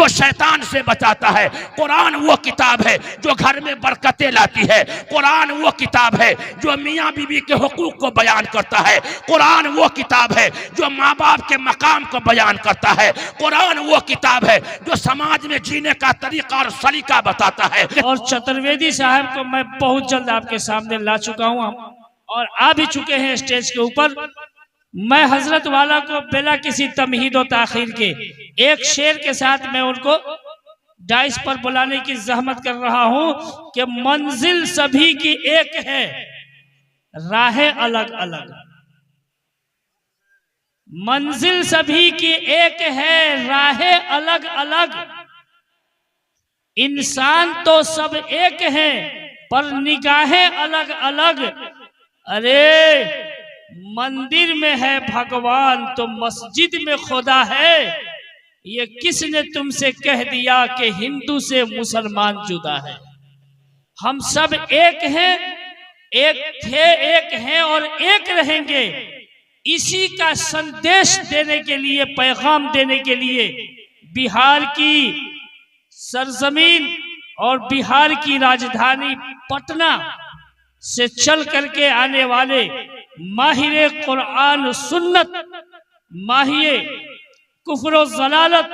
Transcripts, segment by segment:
शैतान से बचाता है। कुरान वो किताब है जो घर में बरकतें लाती है। कुरान वो किताब है जो मियाँ बीवी के हुकूक को बयान करता है। कुरान वो किताब है जो माँ बाप के मकाम को बयान करता है। कुरान वो किताब है जो समाज में जीने का तरीका और सलीका बताता है। और चतुर्वेदी साहब को मैं बहुत जल्द आपके सामने ला चुका हूँ और आ भी चुके हैं स्टेज के ऊपर। मैं हजरत वाला को बिना किसी तमहीद और ताखीर के एक शेर के साथ मैं उनको डाइस पर बुलाने की जहमत कर रहा हूं कि मंजिल सभी की एक है, राहें अलग अलग। मंजिल सभी की एक है, राहें अलग अलग। इंसान तो सब एक हैं पर निगाहें अलग अलग। अरे मंदिर में है भगवान तो मस्जिद में खुदा है, ये किसने तुमसे कह दिया कि हिंदू से मुसलमान जुदा है। हम सब एक हैं, एक थे, एक हैं और एक रहेंगे। इसी का संदेश देने के लिए, पैगाम देने के लिए बिहार की सरजमीन और बिहार की राजधानी पटना से चल करके आने वाले माहिर कुरान सुन्नत, माहिर कुफ्र ज़लालत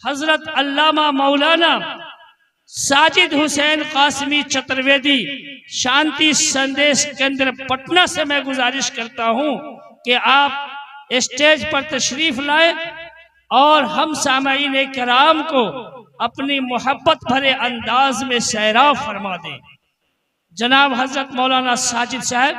हजरत अल्लामा मौलाना साजिद हुसैन कासमी चतुर्वेदी शांति संदेश केंद्र पटना से मैं गुजारिश करता हूं कि आप स्टेज पर तशरीफ लाए और हम सामाईन कराम को अपनी मोहब्बत भरे अंदाज में सैराब फरमा दें। जनाब हजरत मौलाना साजिद साहब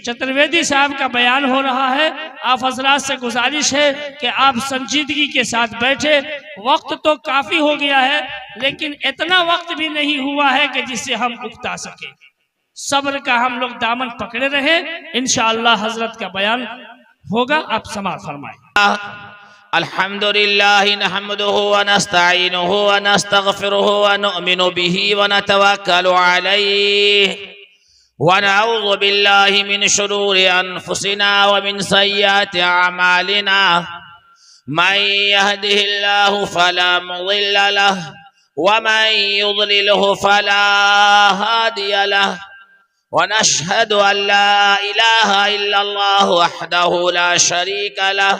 चतुर्वेदी साहब का बयान हो रहा है। आप हजरात से गुजारिश है कि आप संजीदगी के साथ बैठे। वक्त तो काफी हो गया है लेकिन इतना वक्त भी नहीं हुआ है कि जिससे हम उकता सके। सब्र का हम लोग दामन पकड़े रहे, इंशाअल्लाह हजरत का बयान होगा। आप समाअत फरमाएं। अल्हम्दुलिल्लाह नहमदुहु व नस्तईनुहु व नस्तगफिरुहु व नुमिनु बिही व नतवक्कलु अलैहि व नऊज़ु बिल्लाहि मिन शुरूरि अनफुसिना व मिन सय्यिआति अमालिना। मन यहदिहिल्लाहु फला मुदिल्ल लहु व मन युद्लिलहु फला हादिय लहु व नशहदु अन ला इलाहा इल्लल्लाह वहदहु ला शरीका लहु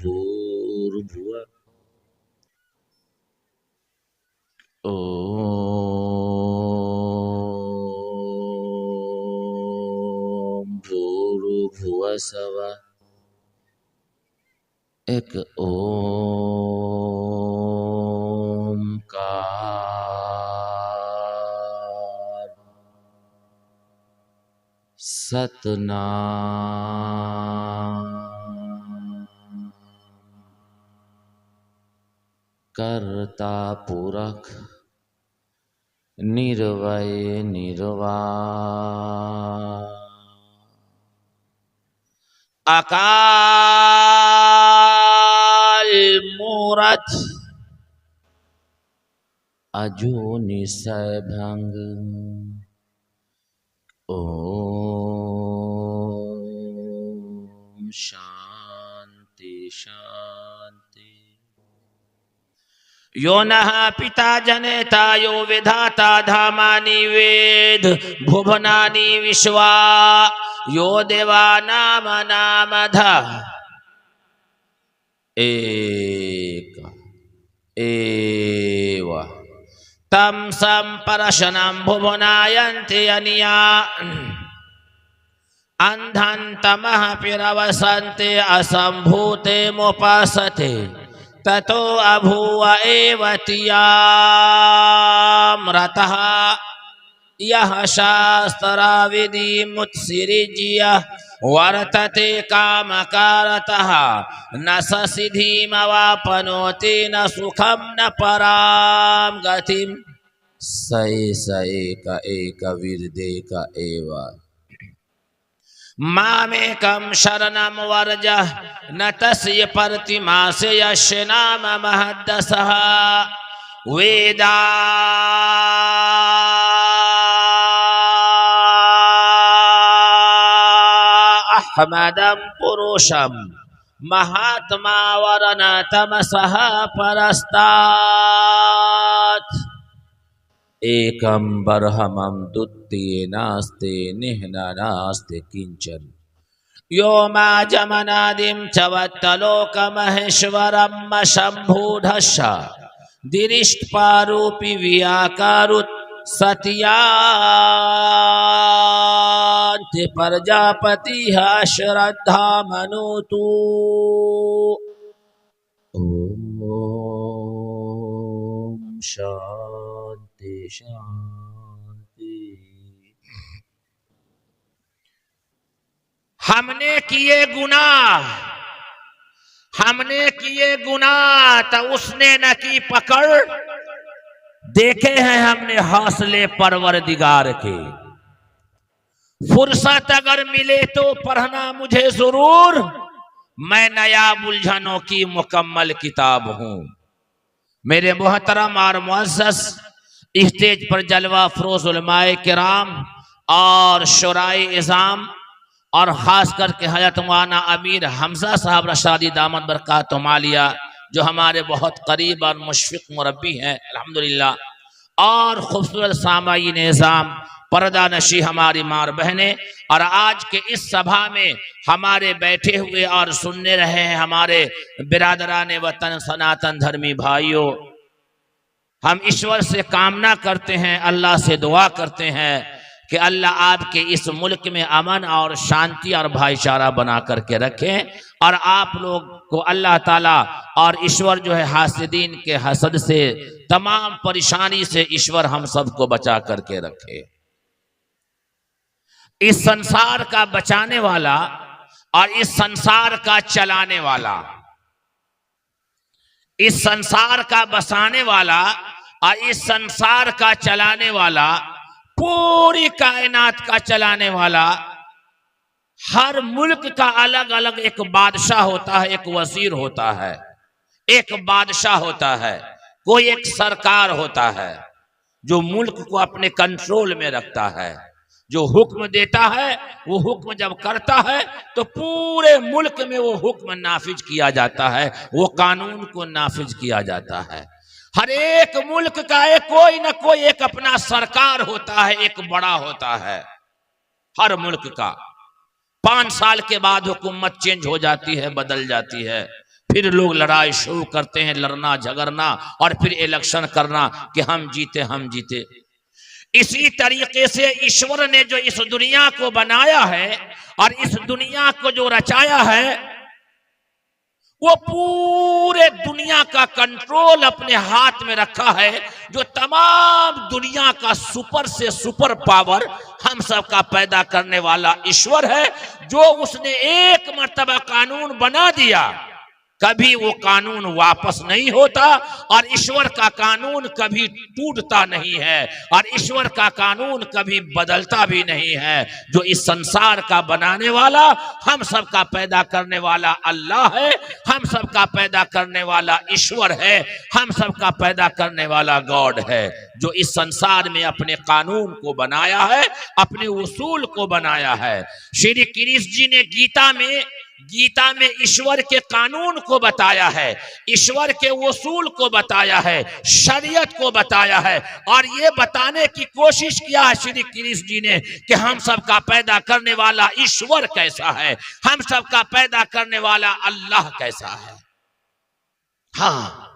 भूर्भुवः भूर्भुवः स्वः। एक ओंकार सतनाम करता पुरख निर्वय निर्वाण अकाल मूरत अजूनि सैभंग ओम शांति शांति। यो नः पिता जनेता यो विधाता धामानि वेद भुवनानि विश्वा यो देवा नाम नामध एक एव तम संपरशनं भुवनायन्ति अनिया अंधन्तमः पिरवसन्ते असंभूते मुपासते ततो अभूव एव तियामृतः यः शास्त्राविधिमुत्सिरिज्य वर्तते कामकारतः न स सिद्धिमवाप्नोति न सुखं न परां गतिम्। स एक एक विरदेक एव मामेकं शरणं वर्ज न तस्य प्रतिमास्य यस्य नाम महद्दसः वेदा अहमदं पुरुषं महात्मा वरन तमसः परस्तात् एकं बर्हमं द्वितीये नास्ति निह्नानास्ति किंचन। यो माजमनादिं च वत्तलोकमहेश्वरं शम्भूढश्च दिरिष्टपारूपि व्याकारुत् सत्यान्ति प्रजापतिः श्रद्धा मनुतु। ओम शांति शांति। हमने किए गुनाह तो उसने न की पकड़, देखे हैं हमने हौसले परवरदिगार के। फुर्सत अगर मिले तो पढ़ना मुझे जरूर, मैं नया उलझनों की मुकम्मल किताब हूं। मेरे मोहतरम और मुअज़्ज़ज़ स्टेज पर जलवा फरोज़ उलमाए किराम और शुराए इज़ाम और ख़ास करके हज़रत मौलाना अमीर हमज़ा साहब रशादी दामद बरकातुहु आलिया जो हमारे बहुत करीब और मुशफ़िक़ मुरब्बी हैं अल्हम्दुलिल्लाह, और खूबसूरत सामाईन निज़ाम पर्दा नशी हमारी मार बहनें, और आज के इस सभा में हमारे बैठे हुए और सुनने रहे हैं हमारे बिरादरान वतन सनातन धर्मी भाइयों। हम ईश्वर से कामना करते हैं, अल्लाह से दुआ करते हैं कि अल्लाह आपके इस मुल्क में अमन और शांति और भाईचारा बना करके रखें, और आप लोग को अल्लाह ताला और ईश्वर जो है हासिदीन के हसद से, तमाम परेशानी से ईश्वर हम सबको बचा करके रखे। इस संसार का बचाने वाला और इस संसार का चलाने वाला, इस संसार का बसाने वाला और इस संसार का चलाने वाला, पूरी कायनात का चलाने वाला, हर मुल्क का अलग अलग एक बादशाह होता है, एक वजीर होता है, एक बादशाह होता है, कोई एक सरकार होता है जो मुल्क को अपने कंट्रोल में रखता है, जो हुक्म देता है। वो हुक्म जब करता है तो पूरे मुल्क में वो हुक्म नाफिज किया जाता है, वो कानून को नाफिज किया जाता है। हर एक मुल्क का एक कोई ना कोई एक अपना सरकार होता है, एक बड़ा होता है हर मुल्क का। 5 साल के बाद हुकूमत चेंज हो जाती है, बदल जाती है, फिर लोग लड़ाई शुरू करते हैं, लड़ना झगड़ना, और फिर इलेक्शन करना कि हम जीते हम जीते। इसी तरीके से ईश्वर ने जो इस दुनिया को बनाया है और इस दुनिया को जो रचाया है, वो पूरे दुनिया का कंट्रोल अपने हाथ में रखा है। जो तमाम दुनिया का सुपर से सुपर पावर हम सब का पैदा करने वाला ईश्वर है, जो उसने एक मर्तबा कानून बना दिया कभी वो कानून वापस नहीं होता और ईश्वर का कानून कभी टूटता नहीं है और ईश्वर का कानून कभी बदलता भी नहीं है। जो इस संसार का बनाने वाला, हम सब का पैदा करने वाला अल्लाह है, हम सब का पैदा करने वाला ईश्वर है, हम सब का पैदा करने वाला गॉड है, जो इस संसार में अपने कानून को बनाया है, अपने उसूल को बनाया है। श्री कृष्ण जी ने गीता में ईश्वर के कानून को बताया है, ईश्वर के उसूल को बताया है, शरीयत को बताया है और ये बताने की कोशिश किया है श्री कृष्ण जी ने कि हम सबका पैदा करने वाला ईश्वर कैसा है, हम सबका पैदा करने वाला अल्लाह कैसा है। हाँ,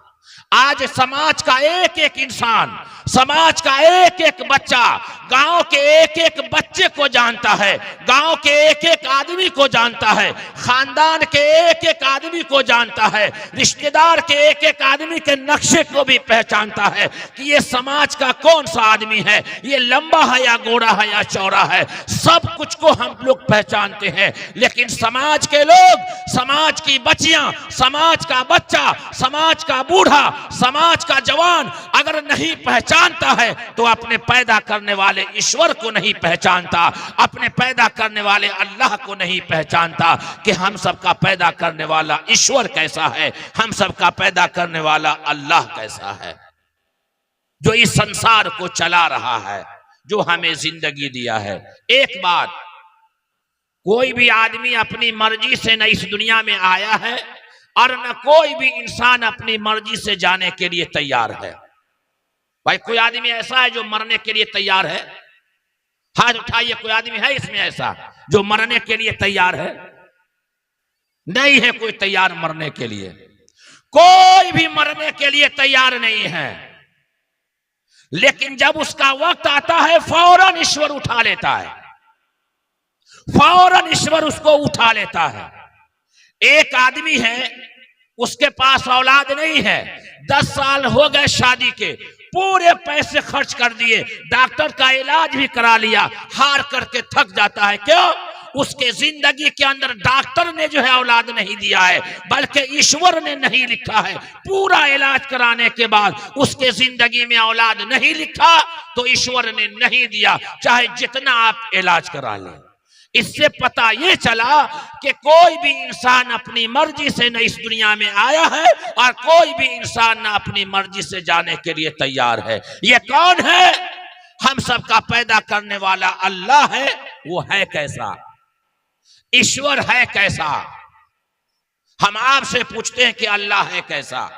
आज समाज का एक एक इंसान, समाज का एक एक बच्चा, गांव के एक एक बच्चे को जानता है, गांव के एक एक आदमी को जानता है, खानदान के एक एक आदमी को जानता है, रिश्तेदार के एक एक आदमी के नक्शे को भी पहचानता है कि ये समाज का कौन सा आदमी है, ये लंबा है या गोरा है या चौड़ा है, सब कुछ को हम लोग पहचानते हैं। लेकिन समाज के लोग, समाज की बच्चियां, समाज का बच्चा, समाज का बूढ़ा, समाज का जवान अगर नहीं पहचानता है तो अपने पैदा करने वाले ईश्वर को नहीं पहचानता, अपने पैदा करने वाले अल्लाह को नहीं पहचानता कि हम सबका पैदा करने वाला ईश्वर कैसा है, हम सबका पैदा करने वाला अल्लाह कैसा है, जो इस संसार को चला रहा है, जो हमें जिंदगी दिया है। एक बात, कोई भी आदमी अपनी मर्जी से न इस दुनिया में आया है और न कोई भी इंसान अपनी मर्जी से जाने के लिए तैयार है। भाई कोई आदमी ऐसा है जो मरने के लिए तैयार है? हाथ उठाइए, कोई आदमी है इसमें ऐसा जो मरने के लिए तैयार है? नहीं है कोई तैयार मरने के लिए, कोई भी मरने के लिए तैयार नहीं है। लेकिन जब उसका वक्त आता है फौरन ईश्वर उठा लेता है, फौरन ईश्वर उसको उठा लेता है। एक आदमी है, उसके पास औलाद नहीं है, 10 साल हो गए शादी के, पूरे पैसे खर्च कर दिए, डॉक्टर का इलाज भी करा लिया, हार करके थक जाता है। क्यों? उसके जिंदगी के अंदर डॉक्टर ने जो है औलाद नहीं दिया है, बल्कि ईश्वर ने नहीं लिखा है। पूरा इलाज कराने के बाद उसके जिंदगी में औलाद नहीं लिखा तो ईश्वर ने नहीं दिया, चाहे जितना आप इलाज करा लें। इससे पता ये चला कि कोई भी इंसान अपनी मर्जी से न इस दुनिया में आया है और कोई भी इंसान न अपनी मर्जी से जाने के लिए तैयार है। ये कौन है? हम सबका पैदा करने वाला अल्लाह है। वो है कैसा? ईश्वर है कैसा? हम आपसे पूछते हैं कि अल्लाह है कैसा?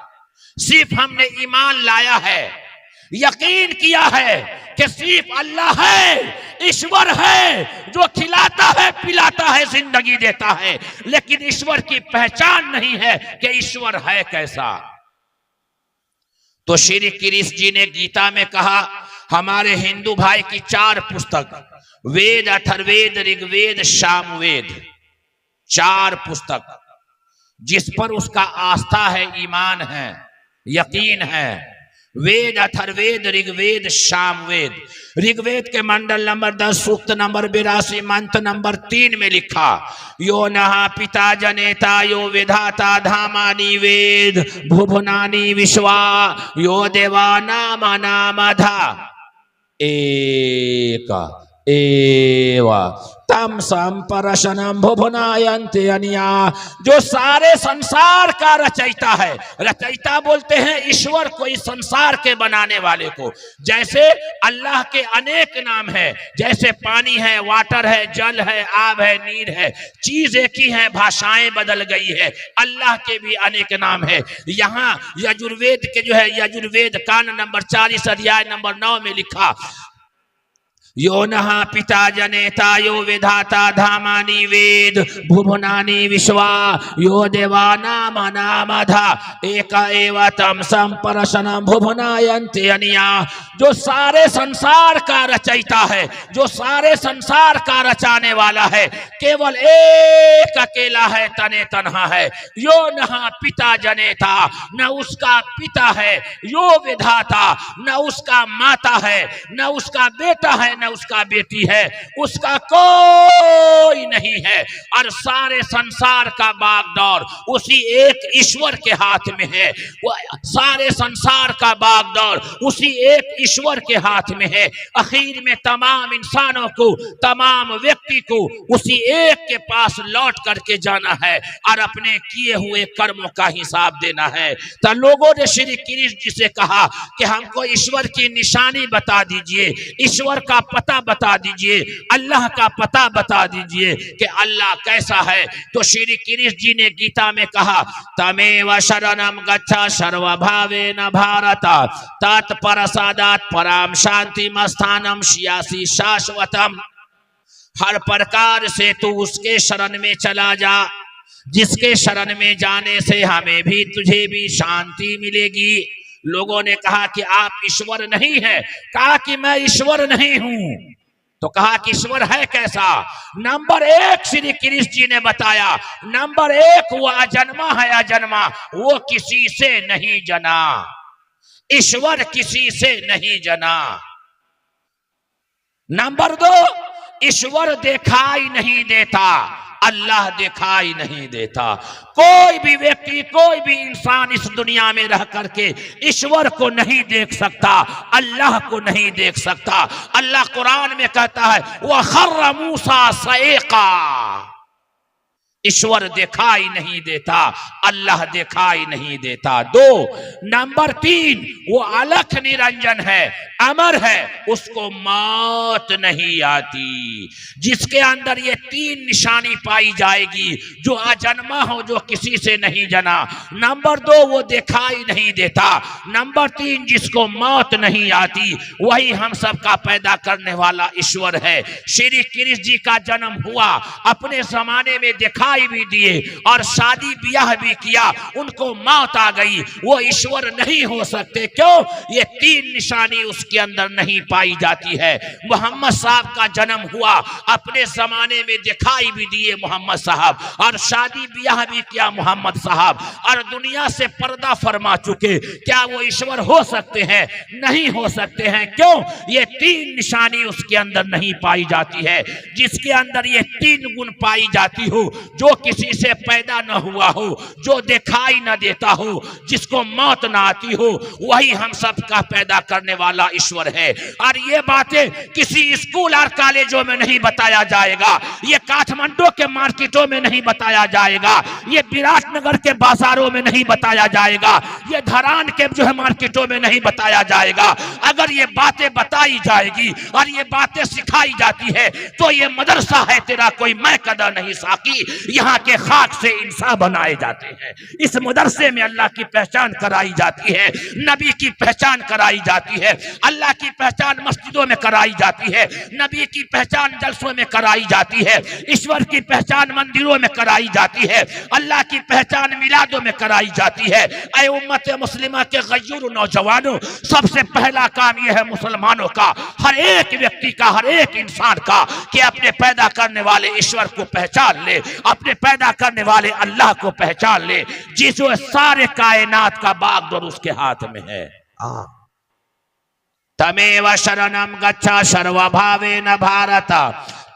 सिर्फ हमने ईमान लाया है, यकीन किया है कि सिर्फ अल्लाह है, ईश्वर है, जो खिलाता है, पिलाता है, जिंदगी देता है। लेकिन ईश्वर की पहचान नहीं है कि ईश्वर है कैसा। तो श्री कृष्ण जी ने गीता में कहा, हमारे हिंदू भाई की 4 पुस्तक, वेद, अथर्ववेद, ऋग्वेद, सामवेद, 4 पुस्तक जिस पर उसका आस्था है, ईमान है, यकीन है। वेद, अथर्ववेद, ऋग्वेद, सामवेद। ऋग्वेद के मंडल नंबर 10, सूक्त नंबर 82, मंत्र नंबर 3 में लिखा, यो नहा पिता जनेता यो विधाता धामानि वेद भुवनानि विश्वा यो देवा नाम नामधा एक एवा तम संपरशनम भुवनायन्ते अनिया। जो सारे संसार का रचयिता है, रचयिता बोलते हैं ईश्वर को, इस संसार के बनाने वाले को। जैसे अल्लाह के अनेक नाम है, जैसे पानी है, वाटर है, जल है, आब है, नीर है, चीज एक ही है, भाषाएं बदल गई है, अल्लाह के भी अनेक नाम है। यहाँ यजुर्वेद के जो है, यजुर्वेद कांड नंबर 40 अध्याय नंबर 9 में लिखा, यो नहा पिता जनेता यो विधाता धामानि वेद भुवनानि विश्वा यो देवानाम नामधा एक एव तम संपरशनम भुवनायन्ते अनिया। जो सारे संसार का रचयिता है, जो सारे संसार का रचाने वाला है, केवल एक अकेला है, तने तन्हा है। यो नहा पिता जनेता, न उसका पिता है, यो विधाता, न उसका माता है, न उसका बेटा है, न में उसका बेटी है, उसका कोई नहीं है। और सारे संसार का बागडोर उसी एक ईश्वर के हाथ में है। वो सारे संसार का बागडोर उसी एक ईश्वर के हाथ में है। आखिर में तमाम इंसानों को, तमाम व्यक्ति को उसी एक के पास लौट करके जाना है और अपने किए हुए कर्मों का हिसाब देना है। तो लोगों ने श्री कृष्ण जी से कहा कि हमको ईश्वर की निशानी बता दीजिए, ईश्वर का पता बता दीजिए, अल्लाह का पता बता दीजिए कि अल्लाह कैसा है। तो श्री कृष्ण जी ने गीता में कहा, तमेव शरणम गच्छ सर्वभावेन भारत तत्परसादात् पराम शांतिम स्थानम श्यासी शाश्वतम। हर प्रकार से तू उसके शरण में चला जा, जिसके शरण में जाने से हमें भी तुझे भी शांति मिलेगी। लोगों ने कहा कि आप ईश्वर नहीं है, कहा कि मैं ईश्वर नहीं हूं। तो कहा कि ईश्वर है कैसा? नंबर एक श्री कृष्ण जी ने बताया, नंबर एक वो अजन्मा है, अजन्मा, वो किसी से नहीं जना। ईश्वर किसी से नहीं जना। नंबर दो, ईश्वर दिखाई नहीं देता, अल्लाह दिखाई नहीं देता। कोई भी व्यक्ति, कोई भी इंसान इस दुनिया में रह करके ईश्वर को नहीं देख सकता, अल्लाह को नहीं देख सकता। अल्लाह कुरान में कहता है, वह खर्र मूसा सएका। ईश्वर दिखाई नहीं देता, अल्लाह दिखाई नहीं देता। दो, नंबर तीन, वो अलख निरंजन है, अमर है, उसको मौत नहीं आती। जिसके अंदर ये तीन निशानी पाई जाएगी, जो अजन्मा हो, जो किसी से नहीं जना। नंबर दो, वो दिखाई नहीं देता। नंबर तीन, जिसको मौत नहीं आती, वही हम सब का पैदा करने वाला ईश्वर है। श्री कृष्ण जी का जन्म हुआ, अपने जमाने में दिखाई भी दिए और शादी ब्याह भी किया, उनको मौत आ गई, वो ईश्वर नहीं हो सकते। क्यों? ये तीन निशानी उसके अंदर नहीं पाई जाती है। मोहम्मद साहब का जन्म हुआ, अपने जमाने में दिखाई भी दिए मोहम्मद साहब, और शादी ब्याह भी किया मोहम्मद साहब, और दुनिया से पर्दा फरमा चुके। क्या वो ईश्वर हो सकते हैं? नहीं हो सकते हैं। क्यों? ये तीन निशानी उसके अंदर नहीं पाई जाती है। जिसके अंदर ये तीन गुण पाई जाती हो, जो किसी से पैदा न हुआ हो, जो दिखाई न देता हो, जिसको मौत न आती हो, वही हम सब का पैदा करने वाला ईश्वर है। और ये बातें किसी स्कूल और कॉलेजों में नहीं बताया जाएगा, ये काठमांडू के मार्केटों में नहीं बताया जाएगा, ये विराटनगर के बाजारों में नहीं बताया जाएगा, ये धरान के जो है मार्केटों में नहीं बताया जाएगा। अगर ये बातें बताई जाएगी और ये बातें सिखाई जाती है, तो ये मदरसा है तेरा कोई मैं कदा नहीं साकी। यहाँ के खाक से इंसान बनाए जाते हैं। इस मदरसे में अल्लाह की पहचान कराई जाती है, नबी की पहचान कराई जाती है, अल्लाह की पहचान मस्जिदों में कराई जाती है, नबी की पहचान जलसों में कराई जाती है, ईश्वर की पहचान मंदिरों में कराई जाती है, अल्लाह की पहचान मिलादों में कराई जाती है। ऐ उम्मत मुस्लिमा के गय्यूर नौजवानों, सबसे पहला काम यह है मुसलमानों का, हर एक व्यक्ति का, हर एक इंसान का, कि अपने पैदा करने वाले ईश्वर को पहचान ले, अपने पैदा करने वाले अल्लाह को पहचान ले, जिसो सारे कायनात का बागडोर उसके हाथ में है। तमेव शरणम गच्छ सर्वभावेन भारत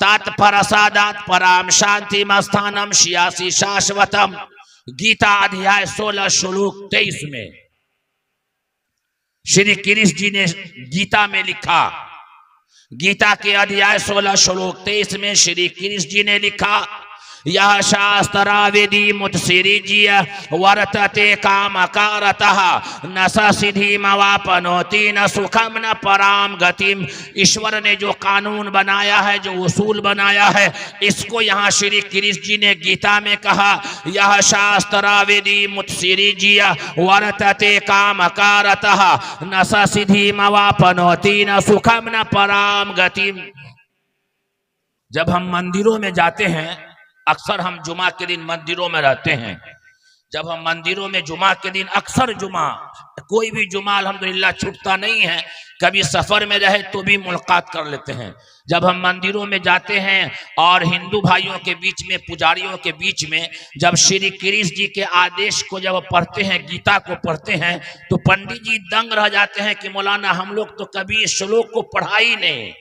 तत्परसादात् पराम शांतिम स्थानम श्यासी शाश्वतम। गीता अध्याय 16 श्लोक 23 में श्री कृष्ण जी ने गीता में लिखा, गीता के अध्याय 16 श्लोक 23 में श्री कृष्ण जी ने लिखा, यह शास्त्रा विधि मुत्सृज्य वर्तते कामकारतः न सिद्धि मवापनोति न सुखम न पराम गतिम। ईश्वर ने जो कानून बनाया है, जो उसूल बनाया है, इसको यहाँ श्री कृष्ण जी ने गीता में कहा, यह शास्त्रा विधि मुत्सृज्य वर्तते कामकारतः न सिद्धि मवापनोति न सुखम न पराम गतिम। जब हम मंदिरों में जाते हैं, अक्सर हम जुमा के दिन मंदिरों में रहते हैं, जब हम मंदिरों में जुमा के दिन, अक्सर जुमा, कोई भी जुमा अल्हम्दुलिल्लाह छूटता नहीं है, कभी सफर में रहे तो भी मुलाकात कर लेते हैं। जब हम मंदिरों में जाते हैं और हिंदू भाइयों के बीच में, पुजारियों के बीच में, जब श्री कृष्ण जी के आदेश को जब पढ़ते हैं, गीता को पढ़ते हैं, तो पंडित जी दंग रह जाते हैं कि मौलाना हम लोग तो कभी इस श्लोक को पढ़ा ही नहीं,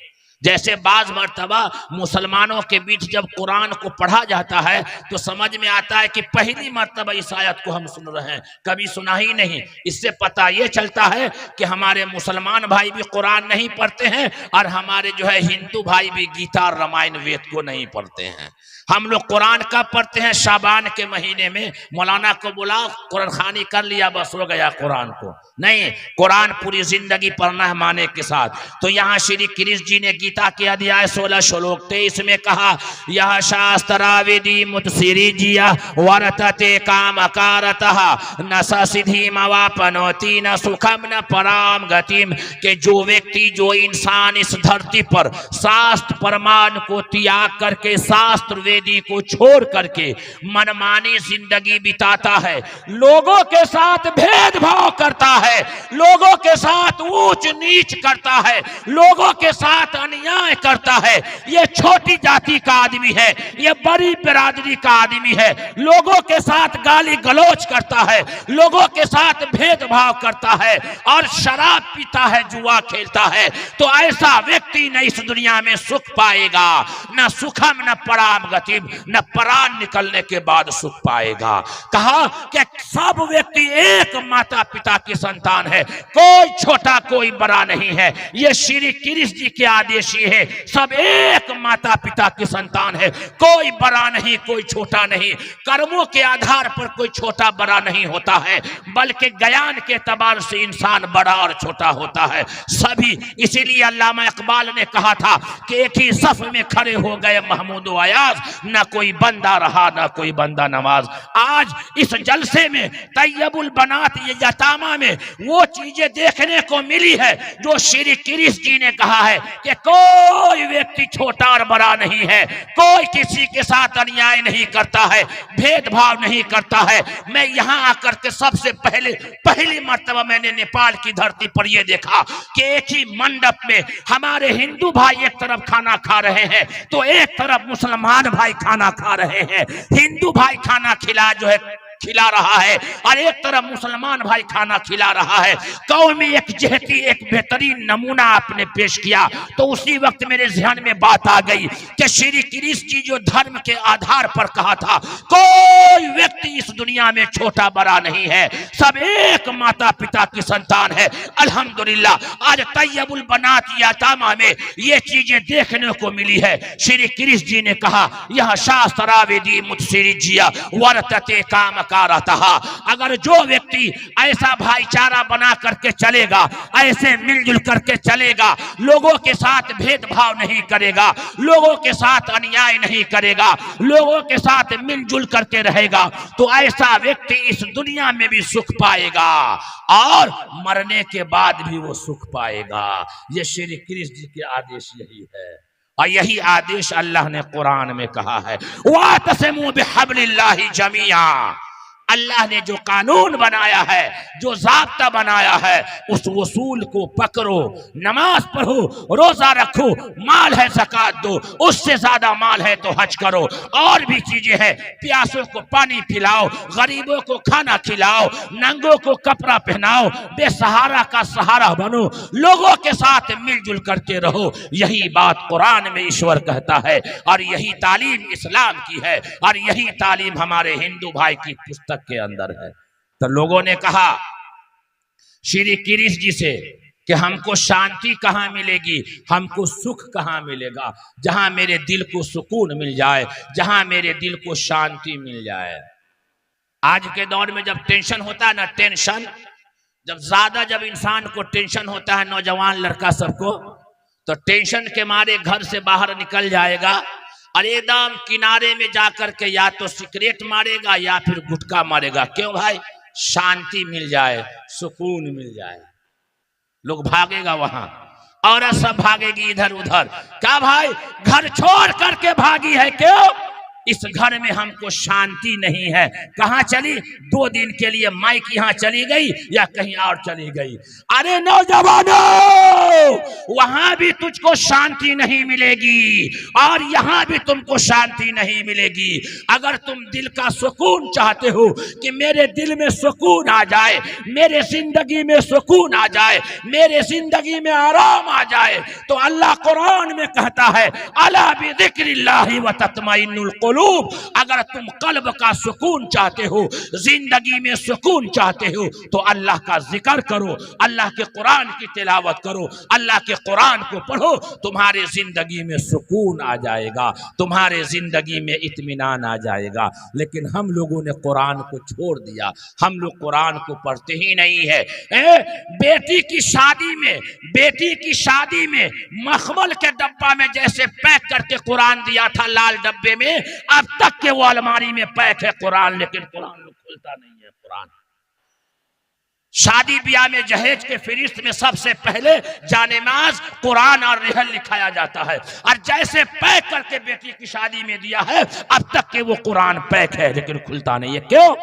जैसे बाज मर्तबा मुसलमानों के बीच जब कुरान को पढ़ा जाता है तो समझ में आता है कि पहली मर्तबा इस आयत को हम सुन रहे हैं, कभी सुना ही नहीं। इससे पता ये चलता है कि हमारे मुसलमान भाई भी कुरान नहीं पढ़ते हैं और हमारे जो है हिंदू भाई भी गीता और रामायण वेद को नहीं पढ़ते हैं। हम लोग कुरान कब पढ़ते हैं? शाबान के महीने में। मौलाना को बोला कुरान खानी कर लिया, बस हो गया कुरान को नहीं, कुरान पूरी जिंदगी पढ़ना है माने के साथ। तो यहाँ श्री कृष्ण जी ने गीता के अध्याय 16 श्लोक 23 में कहा, यह शास्त्राविधि मुत्सिरी जिया वर्तते काम अकारतः न सिद्धि मवापनोति न सुखम न पराम गतिम, के जो व्यक्ति जो इंसान इस धरती पर शास्त्र प्रमाण को त्याग करके शास्त्र वेदी को छोड़ करके मनमानी जिंदगी बिताता है, लोगों के साथ भेदभाव करता है, लोगों के साथ ऊंच नीच करता है, लोगों के साथ अन्याय करता है, ये छोटी जाति का आदमी है, ये बड़ी बिरादरी का आदमी है, लोगों के साथ गाली गलौज करता है, लोगों के साथ भेदभाव करता है और शराब पीता है, जुआ खेलता है, तो ऐसा व्यक्ति न इस दुनिया में सुख पाएगा, न सुखम न पराम गतिम, न प्राण निकलने के बाद सुख पाएगा। कहा कि सब व्यक्ति एक माता पिता के संतान है, कोई छोटा कोई बड़ा नहीं है। ये श्री कृष्ण जी के आदेश ये है, सब एक माता पिता के संतान है, कोई बड़ा नहीं कोई छोटा नहीं। कर्मों के आधार पर कोई छोटा बड़ा नहीं होता है, बल्कि ज्ञान के एतबार से इंसान बड़ा और छोटा होता है सभी। इसीलिए अल्लामा इकबाल ने कहा था कि एक ही सफ में खड़े हो गए महमूद व अयाज, न कोई बंदा रहा न कोई बंदा नमाज। आज इस जलसे में तैयबुल बनात ये यतामा में वो चीजें देखने को मिली है जो श्री कृष्ण जी ने कहा है कि कोई व्यक्ति छोटा और बड़ा नहीं है, कोई किसी के साथ अन्याय नहीं करता है, भेदभाव नहीं करता है। मैं यहाँ आकर के सबसे पहली मर्तबा मैंने नेपाल की धरती पर यह देखा कि एक ही मंडप में हमारे हिंदू भाई एक तरफ खाना खा रहे हैं तो एक तरफ मुसलमान भाई खाना खा रहे हैं। हिंदू भाई खाना खिला रहा है और एक तरफ मुसलमान भाई खाना खिला रहा है। कौमी एकजहती एक बेहतरीन नमूना आपने पेश किया तो उसी वक्त मेरे ध्यान में बात आ गई कि श्री कृष्ण जी जो धर्म के आधार पर कहा था कोई व्यक्ति इस दुनिया में छोटा बड़ा नहीं है, सब एक माता पिता की संतान है। अल्हम्दुलिल्लाह आज तैयबुल बनात यतामा में ये चीजें देखने को मिली है। श्री कृष्ण जी ने कहा यह शास्त्रावेदी मुत्सिरी जिया वर्तते काम का रहता। अगर जो व्यक्ति ऐसा भाईचारा बना करके चलेगा, ऐसे मिलजुल करके चलेगा, लोगों के साथ भेदभाव नहीं करेगा, लोगों के साथ अन्याय नहीं करेगा, लोगों के साथ मिलजुल करके रहेगा, तो ऐसा व्यक्ति इस दुनिया में भी सुख पाएगा और मरने के बाद भी वो सुख पाएगा। ये श्री कृष्ण जी के आदेश यही है और यही आदेश अल्लाह ने कुरान में कहा है, वातसिमू बिहब्लिल्लाहि जमीआ। अल्लाह ने जो कानून बनाया है, जो ज़ाब्ता बनाया है, उस वसूल को पकड़ो, नमाज पढ़ो, रोजा रखो, माल है ज़कात दो, उससे ज्यादा माल है तो हज करो, और भी चीजें हैं, प्यासों को पानी पिलाओ, गरीबों को खाना खिलाओ, नंगों को कपड़ा पहनाओ, बेसहारा का सहारा बनो, लोगों के साथ मिलजुल करके रहो। यही बात कुरान में ईश्वर कहता है और यही तालीम इस्लाम की है और यही तालीम हमारे हिंदू भाई की पुस्तक के अंदर है। तो लोगों ने कहा श्री कृष्ण जी से कि हमको शांति कहाँ मिलेगी, हमको सुख कहाँ मिलेगा, जहां मेरे दिल को सुकून मिल जाए, जहां मेरे दिल को शांति मिल जाए। आज के दौर में जब टेंशन होता है ना, टेंशन जब इंसान को टेंशन होता है, नौजवान लड़का सबको, तो टेंशन के मारे घर से बाहर निकल जाएगा और एकदम किनारे में जाकर के या तो सिगरेट मारेगा या फिर गुटखा मारेगा। क्यों भाई? शांति मिल जाए, सुकून मिल जाए। लोग भागेगा वहां, औरत सब भागेगी इधर उधर। क्या भाई घर छोड़ करके भागी है? क्यों? इस घर में हमको शांति नहीं है। कहाँ चली? 2 दिन के लिए माइक यहाँ चली गई या कहीं और चली गई। अरे नौजवानों, वहां भी तुझको शांति नहीं मिलेगी और यहाँ भी तुमको शांति नहीं मिलेगी। अगर तुम दिल का सुकून चाहते हो कि मेरे दिल में सुकून आ जाए, मेरे जिंदगी में सुकून आ जाए, मेरे जिंदगी में आराम आ जाए, तो अल्लाह कुरान में कहता है अला बिज़िक्रिल्लाहि व तत्मइन्नुल कुलूब। अगर तुम कल्ब का सुकून चाहते हो, जिंदगी में सुकून चाहते हो, तो अल्लाह का जिक्र करो, अल्लाह के कुरान की तिलावत करो, अल्लाह के कुरान को पढ़ो, तुम्हारे जिंदगी में सुकून आ जाएगा, तुम्हारे जिंदगी में इत्मीनान आ जाएगा। लेकिन हम लोगों ने कुरान को छोड़ दिया, हम लोग कुरान को पढ़ते ही नहीं है। बेटी की शादी में मखमल के डब्बा में जैसे पैक करके कुरान दिया था, लाल डब्बे में, अब तक के वो अलमारी में पैक है कुरान, लेकिन कुरान खुलता नहीं है। कुरान शादी ब्याह में जहेज के फरिश्त में सबसे पहले जानेमाज, कुरान और रिहल लिखाया जाता है, और जैसे पैक करके बेटी की शादी में दिया है, अब तक के वो कुरान पैक है लेकिन खुलता नहीं है। क्यों?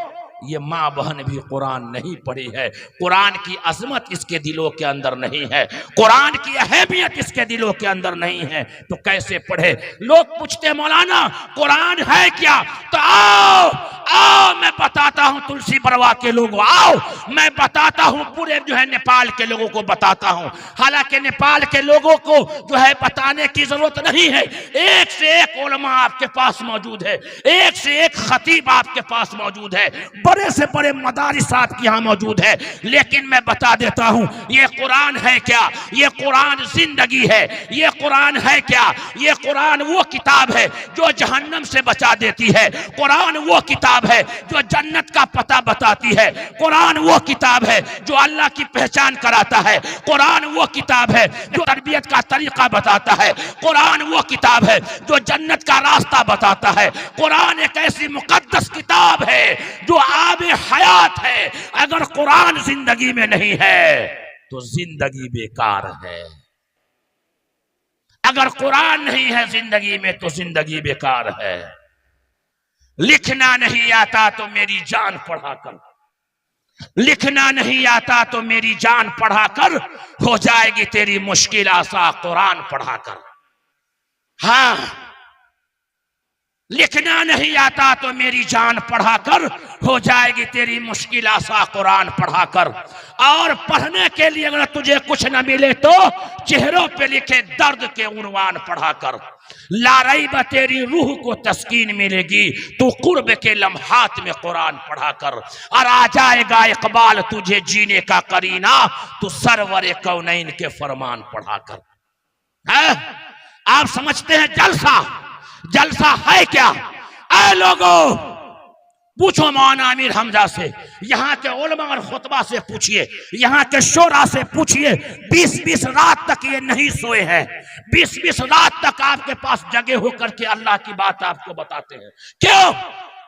ये माँ बहन भी कुरान नहीं पढ़ी है, कुरान की अजमत इसके दिलों के अंदर नहीं है, कुरान की अहमियत इसके दिलों के अंदर नहीं है, तो कैसे पढ़े? लोग पूछते मौलाना कुरान है क्या? तो आओ आओ मैं बताता हूँ, तुलसी बरवा के लोगों आओ, मैं बताता हूँ, पूरे जो है नेपाल के लोगों को बताता हूँ। हालांकि नेपाल के लोगों को जो है बताने की जरूरत नहीं है, एक से एक उलमा आपके पास मौजूद है, एक से एक खतीब आपके पास मौजूद है, बड़े से बड़े मदारिस आपके यहाँ मौजूद है। लेकिन मैं बता देता हूँ, ये कुरान है क्या? ये कुरान जिंदगी है। ये कुरान है क्या? ये कुरान वो किताब है जो जहन्नम से बचा देती है। कुरान वो किताब है जो जन्नत का पता बताती है। कुरान वो किताब है जो अल्लाह की पहचान कराता है। कुरान वो किताब है जो तरबियत का तरीका बताता है। कुरान वो किताब है जो जन्नत का रास्ता बताता है। कुरान एक ऐसी मुकद्दस किताब है जो आबे हयात है। अगर कुरान जिंदगी में नहीं है तो जिंदगी बेकार है। अगर कुरान नहीं है जिंदगी में तो जिंदगी बेकार है। लिखना नहीं आता तो मेरी जान पढ़ा कर, लिखना नहीं आता तो मेरी जान पढ़ा कर, हो जाएगी तेरी मुश्किल आसा कुरान पढ़ा कर। हाँ, लिखना नहीं आता तो मेरी जान पढ़ा कर, हो जाएगी तेरी मुश्किल आसा कुरान पढ़ा कर। और पढ़ने के लिए अगर तुझे कुछ न मिले तो चेहरों पे लिखे दर्द के उन्वान पढ़ा कर। लारई ब तेरी रूह को तस्कीन मिलेगी तू कुर्ब के लम्हात में कुरान पढ़ा कर। और आ जाएगा इकबाल तुझे जीने का करीना, तू सरवर कौनैन के फरमान पढ़ा कर। है? आप समझते हैं जलसा जलसा है क्या? ऐ लोगों, पूछो मौलाना आमिर हमजा से, यहाँ के उलमा और खुतबा से पूछिए, यहाँ के शोरा से पूछिए, 20-20 रात तक ये नहीं सोए हैं, 20-20 रात तक आपके पास जगे होकर के अल्लाह की बात आपको बताते हैं। क्यों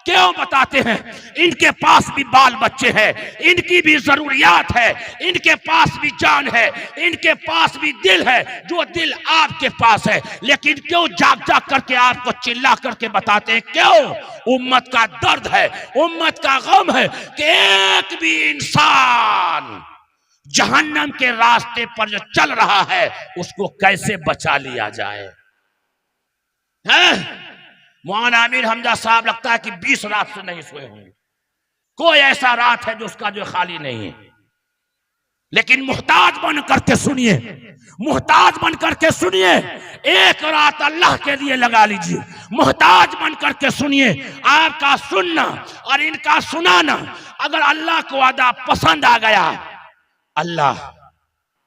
क्यों बताते हैं? इनके पास भी बाल बच्चे हैं, इनकी भी जरूरियात है, इनके पास भी जान है, इनके पास भी दिल है, जो दिल आपके पास है। लेकिन क्यों जाग जाग करके आपको चिल्ला करके बताते हैं? क्यों? उम्मत का दर्द है, उम्मत का गम है कि एक भी इंसान जहन्नम के रास्ते पर जो चल रहा है उसको कैसे बचा लिया जाए। है? मौलाना आमिर हमजा साहब लगता है कि 20 रात से नहीं सोए होंगे। कोई ऐसा रात है जो उसका जो खाली नहीं है। लेकिन मुहताज बन करके सुनिए, मुहताज बन करके सुनिए, एक रात अल्लाह के लिए लगा लीजिए। मुहताज बन करके सुनिए, आपका सुनना और इनका सुनाना अगर अल्लाह को अदा पसंद आ गया, अल्लाह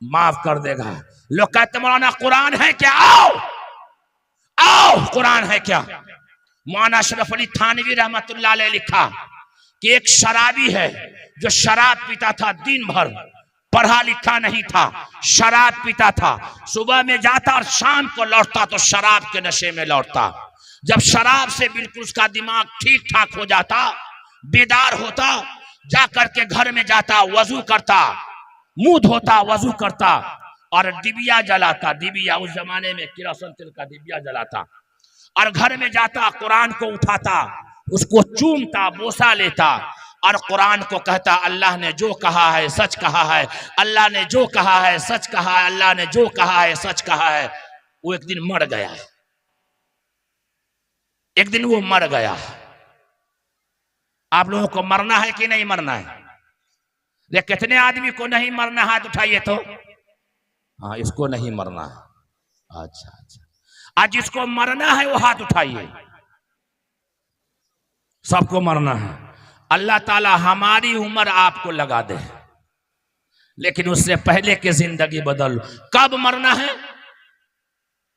माफ कर देगा। लोग कहते मौलाना कुरान है क्या? आओ आओ, कुरान है क्या? मौलाना अशरफ अली थानवी रहमतुल्लाह अलैह लिखा कि एक शराबी है जो शराब पीता था दिन भर, पढ़ा लिखा नहीं था, शराब पीता था। सुबह में जाता और शाम को लौटता तो शराब के नशे में लौटता। जब शराब से बिल्कुल उसका दिमाग ठीक ठाक हो जाता, बेदार होता, जा करके घर में जाता, वजू करता, मुंह धोता, वजू करता और डिबिया जलाता। डिबिया उस जमाने में किरोसिन तेल का डिबिया जलाता और घर में जाता, कुरान को उठाता, उसको चूमता, बोसा लेता और कुरान को कहता अल्लाह ने जो कहा है सच कहा है, अल्लाह ने जो कहा है सच कहा है, अल्लाह ने जो कहा है सच कहा है। वो एक दिन मर गया, एक दिन वो मर गया। आप लोगों को मरना है कि नहीं मरना है? ये कितने आदमी को नहीं मरना? हाथ उठाइए तो। हाँ, इसको नहीं मरना है। अच्छा अच्छा, आज जिसको मरना है वो हाथ उठाइए। सबको मरना है। अल्लाह ताला हमारी उम्र आपको लगा दे, लेकिन उससे पहले की जिंदगी बदल। कब मरना है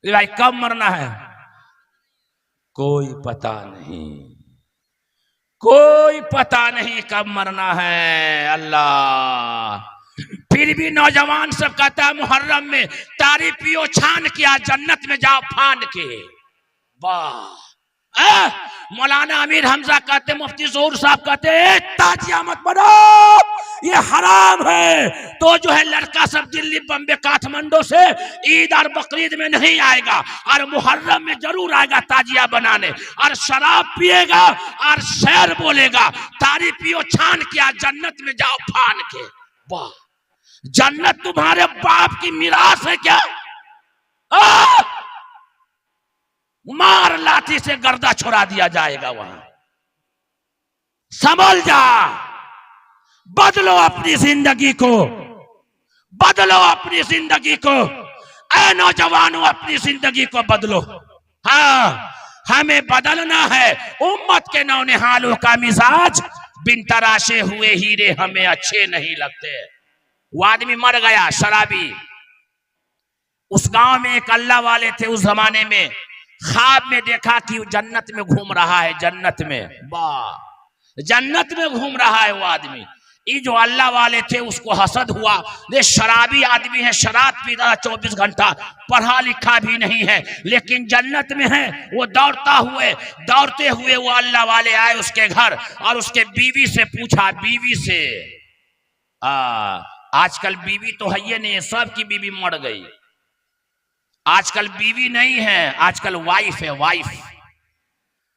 भाई, कब मरना है? कोई पता नहीं, कोई पता नहीं कब मरना है। अल्लाह फिर भी नौजवान सब कहता है मुहर्रम में तारी पियो छान किया, जन्नत में जाओ फान के। वाह! मौलाना अमीर हमजा कहते, मुफ्ती ज़हूर साहब कहते ताजिया मत बनो, ये हराम है। तो जो है लड़का सब दिल्ली, बम्बे, काठमांडू से ईद और बकरीद में नहीं आएगा और मुहर्रम में जरूर आएगा ताजिया बनाने, और शराब पिएगा और शेर बोलेगा तारी पियो छान किया, जन्नत में जाओ फान के। वाह! जन्नत तुम्हारे बाप की मिरास है क्या? मार लाठी से गर्दा छुड़ा दिया जाएगा वहां। संभल जा, बदलो अपनी जिंदगी को, बदलो अपनी जिंदगी को। ऐ नौजवानों, अपनी जिंदगी को बदलो। हाँ, हमें बदलना है। उम्मत के नौनिहालों का मिजाज बिन तराशे हुए हीरे हमें अच्छे नहीं लगते। वो आदमी मर गया, शराबी। उस गांव में एक अल्लाह वाले थे उस जमाने में, ख्वाब में देखा कि वो जन्नत में घूम रहा है, जन्नत में। वाह! जन्नत में घूम रहा है वो आदमी। ये जो अल्लाह वाले थे उसको हसद हुआ, ये शराबी आदमी है, शराब पीता है 24 घंटा, पढ़ा लिखा भी नहीं है, लेकिन जन्नत में है। वो दौड़ते हुए वो अल्लाह वाले आए उसके घर और उसके बीवी से पूछा, बीवी से आजकल बीवी तो है ये नहीं, सबकी बीवी मर गई। आजकल बीवी नहीं है, आजकल वाइफ है,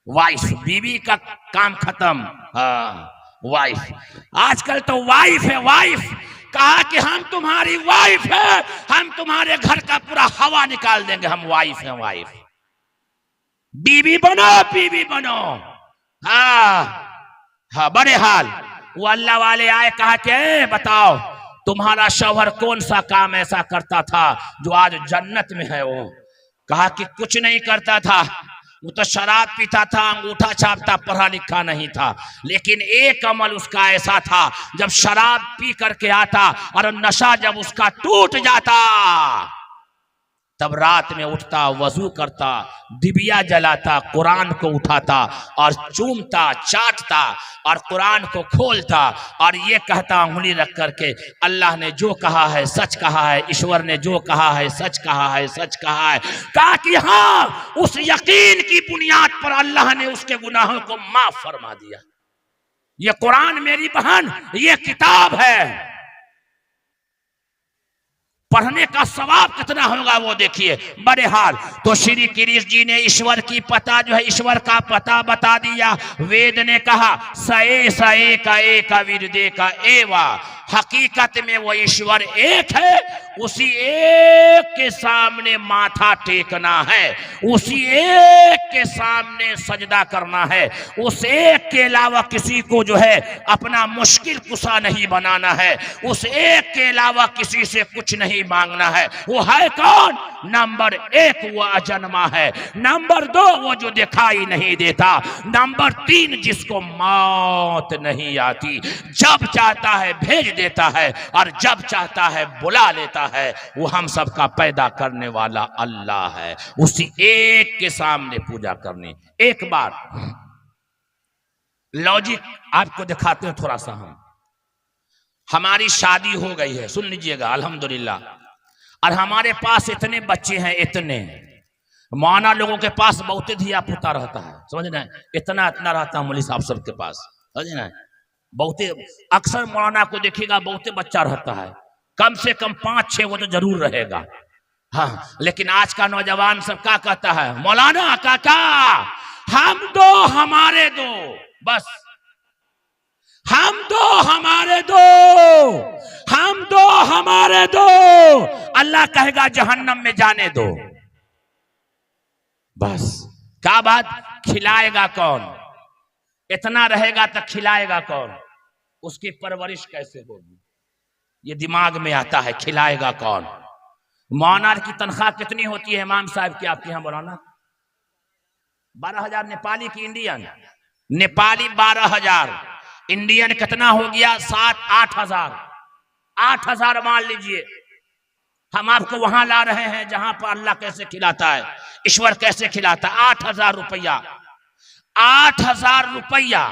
वाइफ। बीवी का काम खत्म। हाँ, वाइफ। आजकल तो वाइफ है, वाइफ। कहा कि हम तुम्हारी वाइफ है, हम तुम्हारे घर का पूरा हवा निकाल देंगे, हम वाइफ हैं, वाइफ। बीवी बनो, बीवी बनो। हाँ, बड़े हाल। वो अल्लाह वाले आए, कहा कि बताओ तुम्हारा शौहर कौन सा काम ऐसा करता था जो आज जन्नत में है? वो कहा कि कुछ नहीं करता था, वो तो शराब पीता था, अंगूठा छापता, पढ़ा लिखा नहीं था, लेकिन एक अमल उसका ऐसा था, जब शराब पी करके आता और नशा जब उसका टूट जाता, तब रात में उठता, वजू करता, दिबिया जलाता, कुरान को उठाता और चूमता, चाटता और कुरान को खोलता और ये कहता उंगली रख करके, अल्लाह ने जो कहा है सच कहा है, ईश्वर ने जो कहा है सच कहा है, सच कहा है। कहा कि हाँ, उस यकीन की बुनियाद पर अल्लाह ने उसके गुनाहों को माफ फरमा दिया। ये कुरान मेरी बहन, ये किताब है, पढ़ने का सवाब कितना होगा वो देखिए। बड़े हाल। तो श्री कृष्ण जी ने ईश्वर की पता जो है, ईश्वर का पता बता दिया। वेद ने कहा सए का एक विरदे का एवा, हकीकत में वो ईश्वर एक है, उसी एक के सामने माथा टेकना है, उसी एक के सामने सजदा करना है, उस एक के अलावा किसी को जो है अपना मुश्किल कुशा नहीं बनाना है, उस एक के अलावा किसी से कुछ नहीं मांगना है। वो है कौन? नंबर 1 वो अजन्मा है, नंबर 2 वो जो दिखाई नहीं देता, नंबर 3 जिसको मौत नहीं आती, जब चाहता है भेज देता है और जब चाहता है बुला लेता है। वो हम सबका पैदा करने वाला अल्लाह है, उसी एक के सामने पूजा करनी। एक बार लॉजिक आपको दिखाते हैं थोड़ा सा। हमारी शादी हो गई है, सुन लीजिएगा, अल्हम्दुलिल्लाह, और हमारे पास इतने बच्चे हैं, इतने माना लोगों के पास बहुत धिया पुता रहता है, समझ रहे हैं, इतना रहता है मौलवी साहब सबके पास, समझ रहे हैं, बहुते। अक्सर मौलाना को देखिएगा बहुते बच्चा रहता है, कम से कम 5-6 वो तो जरूर रहेगा। हाँ, लेकिन आज का नौजवान सब क्या कहता है, मौलाना काका हम दो हमारे दो, बस हम दो हमारे दो, हम दो हमारे दो, अल्लाह कहेगा जहन्नम में जाने दो। बस क्या बात, खिलाएगा कौन? इतना रहेगा तो खिलाएगा कौन? उसकी परवरिश कैसे होगी, ये दिमाग में आता है। खिलाएगा कौन? मौलाना की तनख्वाह कितनी होती है इमाम साहब की आपके यहाँ मौलाना? 12,000 नेपाली की इंडियन, नेपाली 12,000, इंडियन कितना हो गया? 7-8 हजार, 8 हजार मान लीजिए। हम आपको वहां ला रहे हैं जहां पर अल्लाह कैसे खिलाता है, ईश्वर कैसे खिलाता है। 8 हजार रुपया, 8 हजार रुपया।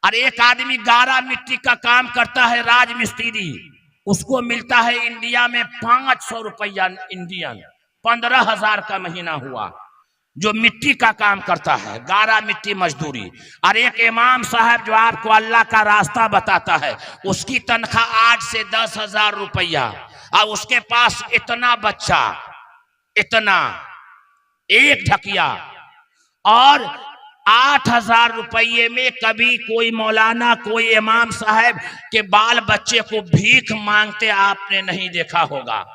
और एक आदमी गारा मिट्टी का काम करता है, राज मिस्त्री, उसको मिलता है इंडिया में 500 रुपया इंडियन, 15,000 का महीना हुआ, जो मिट्टी का काम करता है, गारा मिट्टी मजदूरी। और एक इमाम साहब जो आपको अल्लाह का रास्ता बताता है, उसकी तनख्वाह 8 से 10 हजार रुपया, और उसके पास इतना बच्चा, इतना एक ढकिया, और 8 हजार रुपये में कभी कोई मौलाना, कोई इमाम साहब के बाल बच्चे को भीख मांगते आपने नहीं देखा होगा।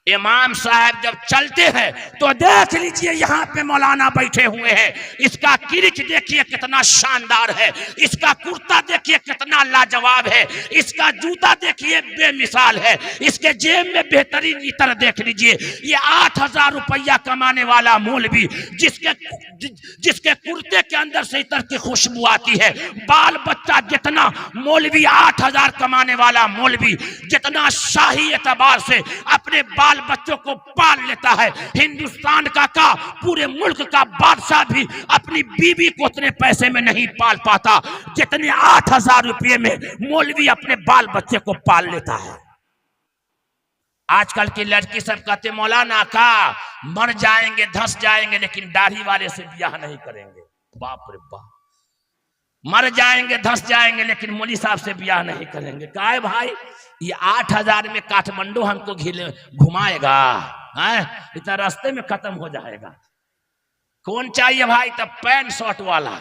इमाम साहब जब चलते हैं तो देख लीजिए यहाँ पे मौलाना बैठे हुए हैं, इसका किरिच देखिए कितना शानदार है, इसका कुर्ता देखिए कितना लाजवाब है, इसका जूता देखिए बेमिसाल है, इसके जेब में बेहतरीन इतर देख लीजिए। ये 8 हजार रुपया कमाने वाला मौलवी, जिसके कुर्ते के अंदर से इतर की खुशबू आती है, बाल बच्चा जितना मौलवी 8 हजार कमाने वाला मौलवी जितना शाही एतबार से अपने बाल बच्चों को पाल लेता है, हिंदुस्तान का पूरे मुल्क का बादशाह भी अपनी बीवी को उतने पैसे में नहीं पाल पाता जितने 8 हजार रुपये में मौलवी अपने बाल बच्चे को पाल लेता है। आजकल की लड़की सब कहते मौलाना का मर जाएंगे धस जाएंगे लेकिन दाढ़ी वाले से ब्याह नहीं करेंगे। बाप रे बाप, मर जाएंगे धस जाएंगे लेकिन मौली साहब से ब्याह नहीं करेंगे। काहे भाई, ये 8 हजार में काठमांडू हमको घुमाएगा, इतना रास्ते में खत्म हो जाएगा। कौन चाहिए भाई? तब पैंट शर्ट वाला।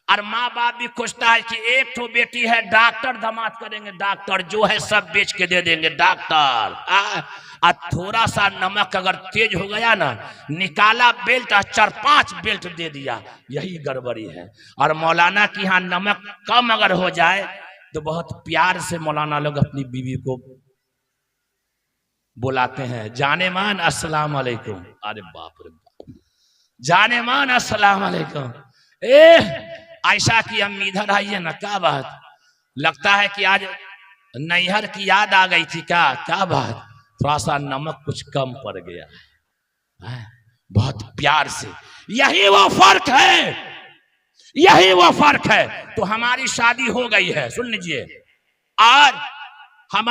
और माँ बाप भी खोजता है कि एक तो बेटी है, डॉक्टर दामाद करेंगे, डॉक्टर जो है सब बेच के दे देंगे डॉक्टर। और थोड़ा सा नमक अगर तेज हो गया ना, निकाला बेल्ट, 4-5 बेल्ट दे दिया, यही गड़बड़ी है। और मौलाना की यहाँ नमक कम अगर हो जाए तो बहुत प्यार से मौलाना लोग अपनी बीवी को बुलाते हैं, जाने मान अस्सलाम वालेकुम। अरे बाप रे बाप, जाने मान अस्सलाम वालेकुम। ऐसा कि हम इधर आइए ना, क्या बात, लगता है कि आज नैहर की याद आ गई थी क्या? क्या बात, थोड़ा सा नमक कुछ कम पड़ गया है, बहुत प्यार से। यही वो फर्क है, यही वो फर्क है। तो हमारी शादी हो गई है, सुन लीजिए, आज हम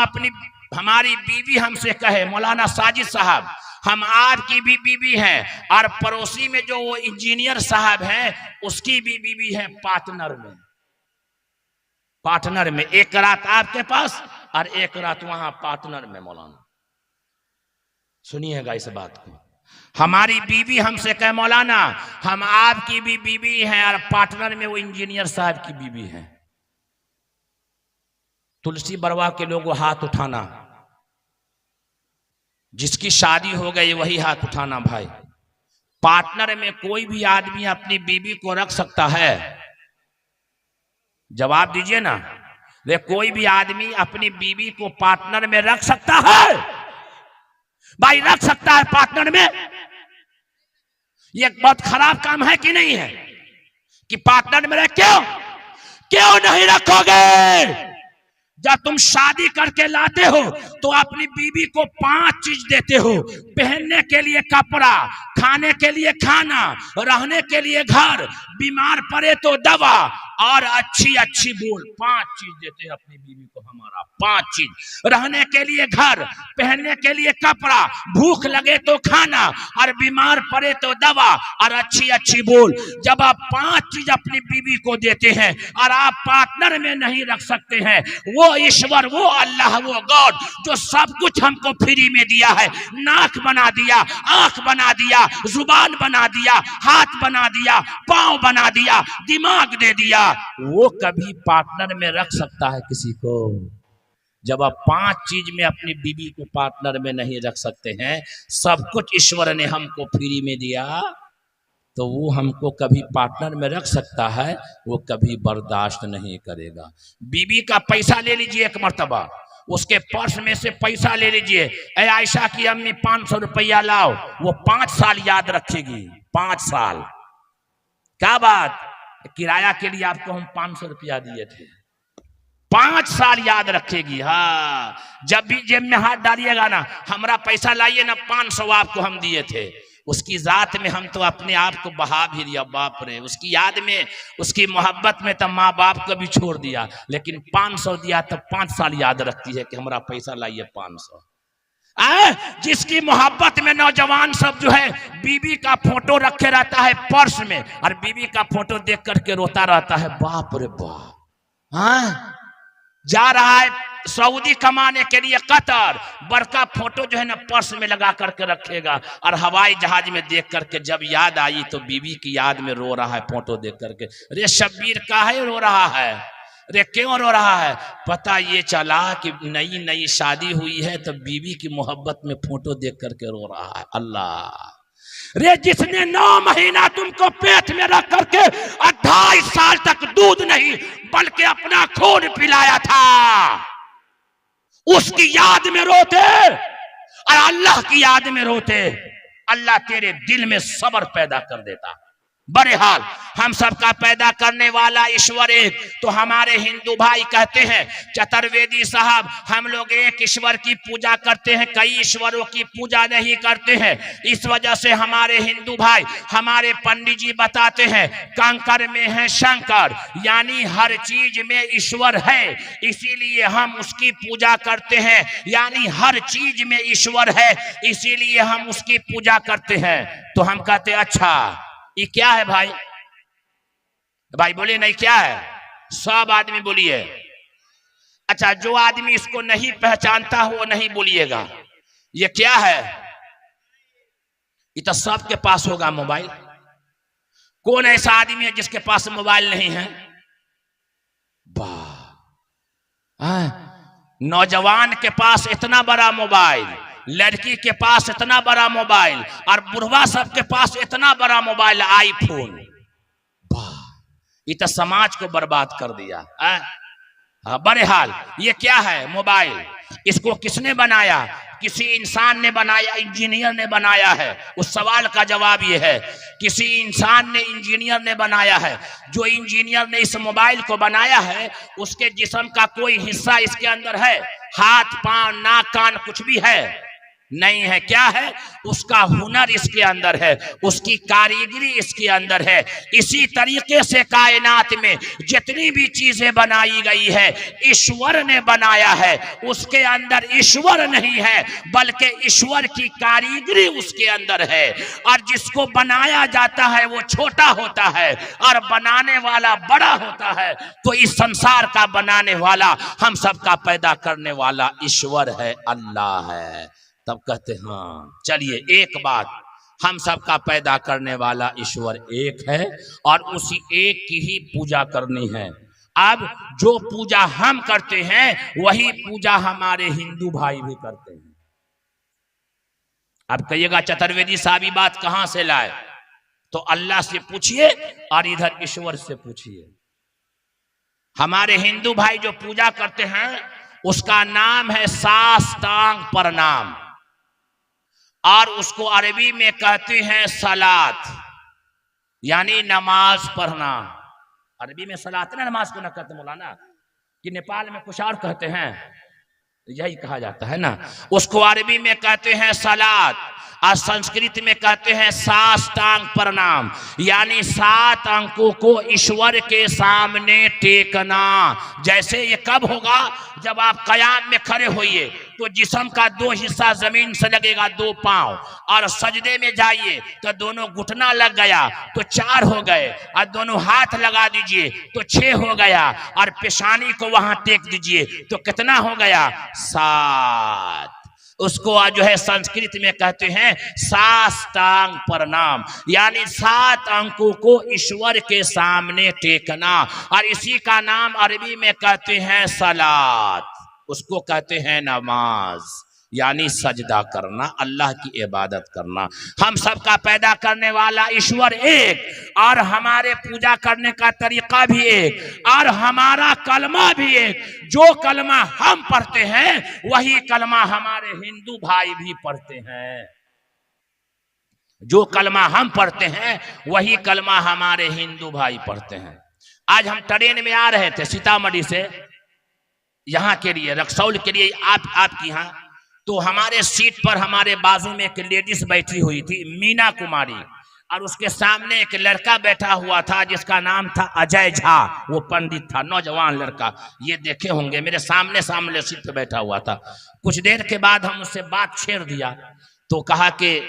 हमारी बीवी हमसे कहे मौलाना साजिद साहब हम आपकी भी बीवी हैं, और पड़ोसी में जो वो इंजीनियर साहब हैं उसकी भी बीवी है, पार्टनर में एक रात आपके पास और एक रात वहां पार्टनर में। मौलाना सुनिएगा इस बात को, हमारी बीवी हमसे कहे मौलाना हम आपकी भी बीवी हैं और पार्टनर में वो इंजीनियर साहब की बीवी है। तुलसी बरवा के लोगों हाथ उठाना, जिसकी शादी हो गई वही हाथ उठाना भाई। पार्टनर में कोई भी आदमी अपनी बीवी को रख सकता है? जवाब दीजिए ना। वे कोई भी आदमी अपनी बीवी को पार्टनर में रख सकता है? भाई रख सकता है पार्टनर में? ये बहुत खराब काम है कि नहीं है कि पार्टनर में रख? क्यों नहीं रखोगे? जब तुम शादी करके लाते हो तो अपनी बीवी को 5 चीज देते हो, पहनने के लिए कपड़ा, खाने के लिए खाना, रहने के लिए घर, बीमार पड़े तो दवा, और अच्छी अच्छी बोल। 5 चीज देते हैं अपनी बीवी को हमारा, 5 चीज। रहने के लिए घर, पहनने के लिए कपड़ा, भूख लगे तो खाना, और बीमार पड़े तो दवा, और अच्छी अच्छी बोल। जब आप 5 चीज अपनी बीवी को देते हैं और आप पार्टनर में नहीं रख सकते हैं, वो ईश्वर, वो अल्लाह, वो गॉड जो सब कुछ हमको फ्री में दिया है, नाक बना दिया, आंख बना दिया, जुबान बना दिया, हाथ बना दिया, पांव बना दिया, दिमाग दे दिया, वो कभी पार्टनर में रख सकता है किसी को? जब आप 5 चीज में अपनी बीवी को पार्टनर में नहीं रख सकते हैं, सब कुछ ईश्वर ने हमको फ्री में दिया, तो वो हमको कभी पार्टनर में रख सकता है? वो कभी बर्दाश्त नहीं करेगा। बीवी का पैसा ले लीजिए एक मर्तबा, उसके पर्स में से पैसा ले लीजिए, ऐ आयशा की अम्मी 500 रुपया लाओ, वो 5 साल याद रखेगी। 5 साल, क्या बात, किराया के लिए आपको हम 500 रुपया दिए थे, 5 साल याद रखेगी। हाँ, जब भी जेब में हाथ डालिएगा ना, हमारा पैसा लाइए ना, 500 आपको हम दिए थे। उसकी जात में हम तो अपने आप को बहा भी दिया, बाप रे, उसकी याद में, उसकी मोहब्बत में तो माँ बाप को भी छोड़ दिया, लेकिन 500 दिया तो 5 साल याद रखती है कि हमारा पैसा लाइए 500। जिसकी मोहब्बत में नौजवान सब जो है बीवी का फोटो रखे रहता है पर्स में, और बीवी का फोटो देख करके रोता रहता है, बाप रे बाप। हाँ, जा रहा है सऊदी कमाने के लिए कतर, बड़का फोटो जो है ना पर्स में लगा करके रखेगा, और हवाई जहाज में देख करके जब याद आई तो बीवी की याद में रो रहा है फोटो देख करके। रे शब्बीर काहे रो रहा है, रे क्यों रो रहा है? पता ये चला कि नई नई शादी हुई है तो बीवी की मोहब्बत में फोटो देख करके रो रहा है। अल्लाह रे, जिसने 9 महीना तुमको पेट में रख करके 28 साल तक दूध नहीं बल्कि अपना खून पिलाया था, उसकी याद में रोते और अल्लाह की याद में रोते, अल्लाह तेरे दिल में सब्र पैदा कर देता। बड़े हाल, हम सबका पैदा करने वाला ईश्वर एक। तो हमारे हिंदू भाई कहते हैं चतुर्वेदी साहब, हम लोग एक ईश्वर की पूजा करते हैं, कई ईश्वरों की पूजा नहीं करते हैं। इस वजह से हमारे हिंदू भाई, हमारे पंडित जी बताते हैं कंकर में है शंकर, यानी हर चीज में ईश्वर है, इसीलिए हम उसकी पूजा करते हैं। यानी हर चीज में ईश्वर है, इसीलिए हम उसकी पूजा करते हैं। तो हम कहते अच्छा ये क्या है भाई? भाई बोले नहीं क्या है, सब आदमी बोलिए। अच्छा, जो आदमी इसको नहीं पहचानता हो वो नहीं बोलिएगा। ये क्या है? ये तो सबके पास होगा मोबाइल। कौन ऐसा आदमी है जिसके पास मोबाइल नहीं है? वाह, नौजवान के पास इतना बड़ा मोबाइल, लड़की के पास इतना बड़ा मोबाइल, और बुढ़वा सबके पास इतना बड़ा मोबाइल, आईफोन। वाह, ये तो समाज को बर्बाद कर दिया। बड़े हाल, ये क्या है मोबाइल? इसको किसने बनाया? किसी इंसान ने बनाया, इंजीनियर ने बनाया है। उस सवाल का जवाब ये है, किसी इंसान ने, इंजीनियर ने बनाया है। जो इंजीनियर ने इस मोबाइल को बनाया है, उसके जिस्म का कोई हिस्सा इसके अंदर है? हाथ, पांव, नाक, कान कुछ भी है? नहीं है। क्या है? उसका हुनर इसके अंदर है, उसकी कारीगरी इसके अंदर है। इसी तरीके से कायनात में जितनी भी चीजें बनाई गई है ईश्वर ने बनाया है, उसके अंदर ईश्वर नहीं है बल्कि ईश्वर की कारीगरी उसके अंदर है। और जिसको बनाया जाता है वो छोटा होता है और बनाने वाला बड़ा होता है। तो इस संसार का बनाने वाला, हम सबका पैदा करने वाला ईश्वर है, अल्लाह है। तब कहते हाँ चलिए, एक बात, हम सबका पैदा करने वाला ईश्वर एक है और उसी एक की ही पूजा करनी है। अब जो पूजा हम करते हैं वही पूजा हमारे हिंदू भाई भी करते हैं। अब कहिएगा चतुर्वेदी साहब ये बात कहां से लाए? तो अल्लाह से पूछिए और इधर ईश्वर से पूछिए। हमारे हिंदू भाई जो पूजा करते हैं उसका नाम है साष्टांग प्रणाम, और उसको अरबी में कहते हैं सलात, यानी नमाज पढ़ना। अरबी में सलात ना, नमाज को ना कहते मौलाना, कि नेपाल में कुछ और कहते हैं। यही कहा जाता है ना। उसको अरबी में कहते हैं सलात और संस्कृत में कहते हैं साष्टांग प्रणाम, यानी 7 अंकों को ईश्वर के सामने टेकना। जैसे ये कब होगा, जब आप कयाम में खड़े होइए तो जिस्म का 2 हिस्सा जमीन से लगेगा, 2 पांव, और सजदे में जाइए तो दोनों घुटना लग गया तो 4 हो गए, और दोनों हाथ लगा दीजिए तो 6 हो गया, और पेशानी को वहां टेक दीजिए तो कितना हो गया, 7। उसको जो है संस्कृत में कहते हैं साष्टांग प्रणाम, यानी 7 अंकों को ईश्वर के सामने टेकना, और इसी का नाम अरबी में कहते हैं सलात, उसको कहते हैं नमाज, यानी सजदा करना, अल्लाह की इबादत करना। हम सबका पैदा करने वाला ईश्वर एक, और हमारे पूजा करने का तरीका भी एक, और हमारा कलमा भी एक। जो कलमा हम पढ़ते हैं वही कलमा हमारे हिंदू भाई भी पढ़ते हैं। जो कलमा हम पढ़ते हैं वही कलमा हमारे हिंदू भाई पढ़ते हैं। आज हम ट्रेन में आ रहे थे सीतामढ़ी से यहाँ के लिए, रक्सौल के लिए, आपकी यहाँ, तो हमारे सीट पर हमारे बाजू में एक लेडीज बैठी हुई थी, मीना कुमारी, और उसके सामने एक लड़का बैठा हुआ था जिसका नाम था अजय झा। वो पंडित था, नौजवान लड़का, ये देखे होंगे, मेरे सामने सीट पे बैठा हुआ था। कुछ देर के बाद हम उससे बात छेड़ दिया तो कहा कि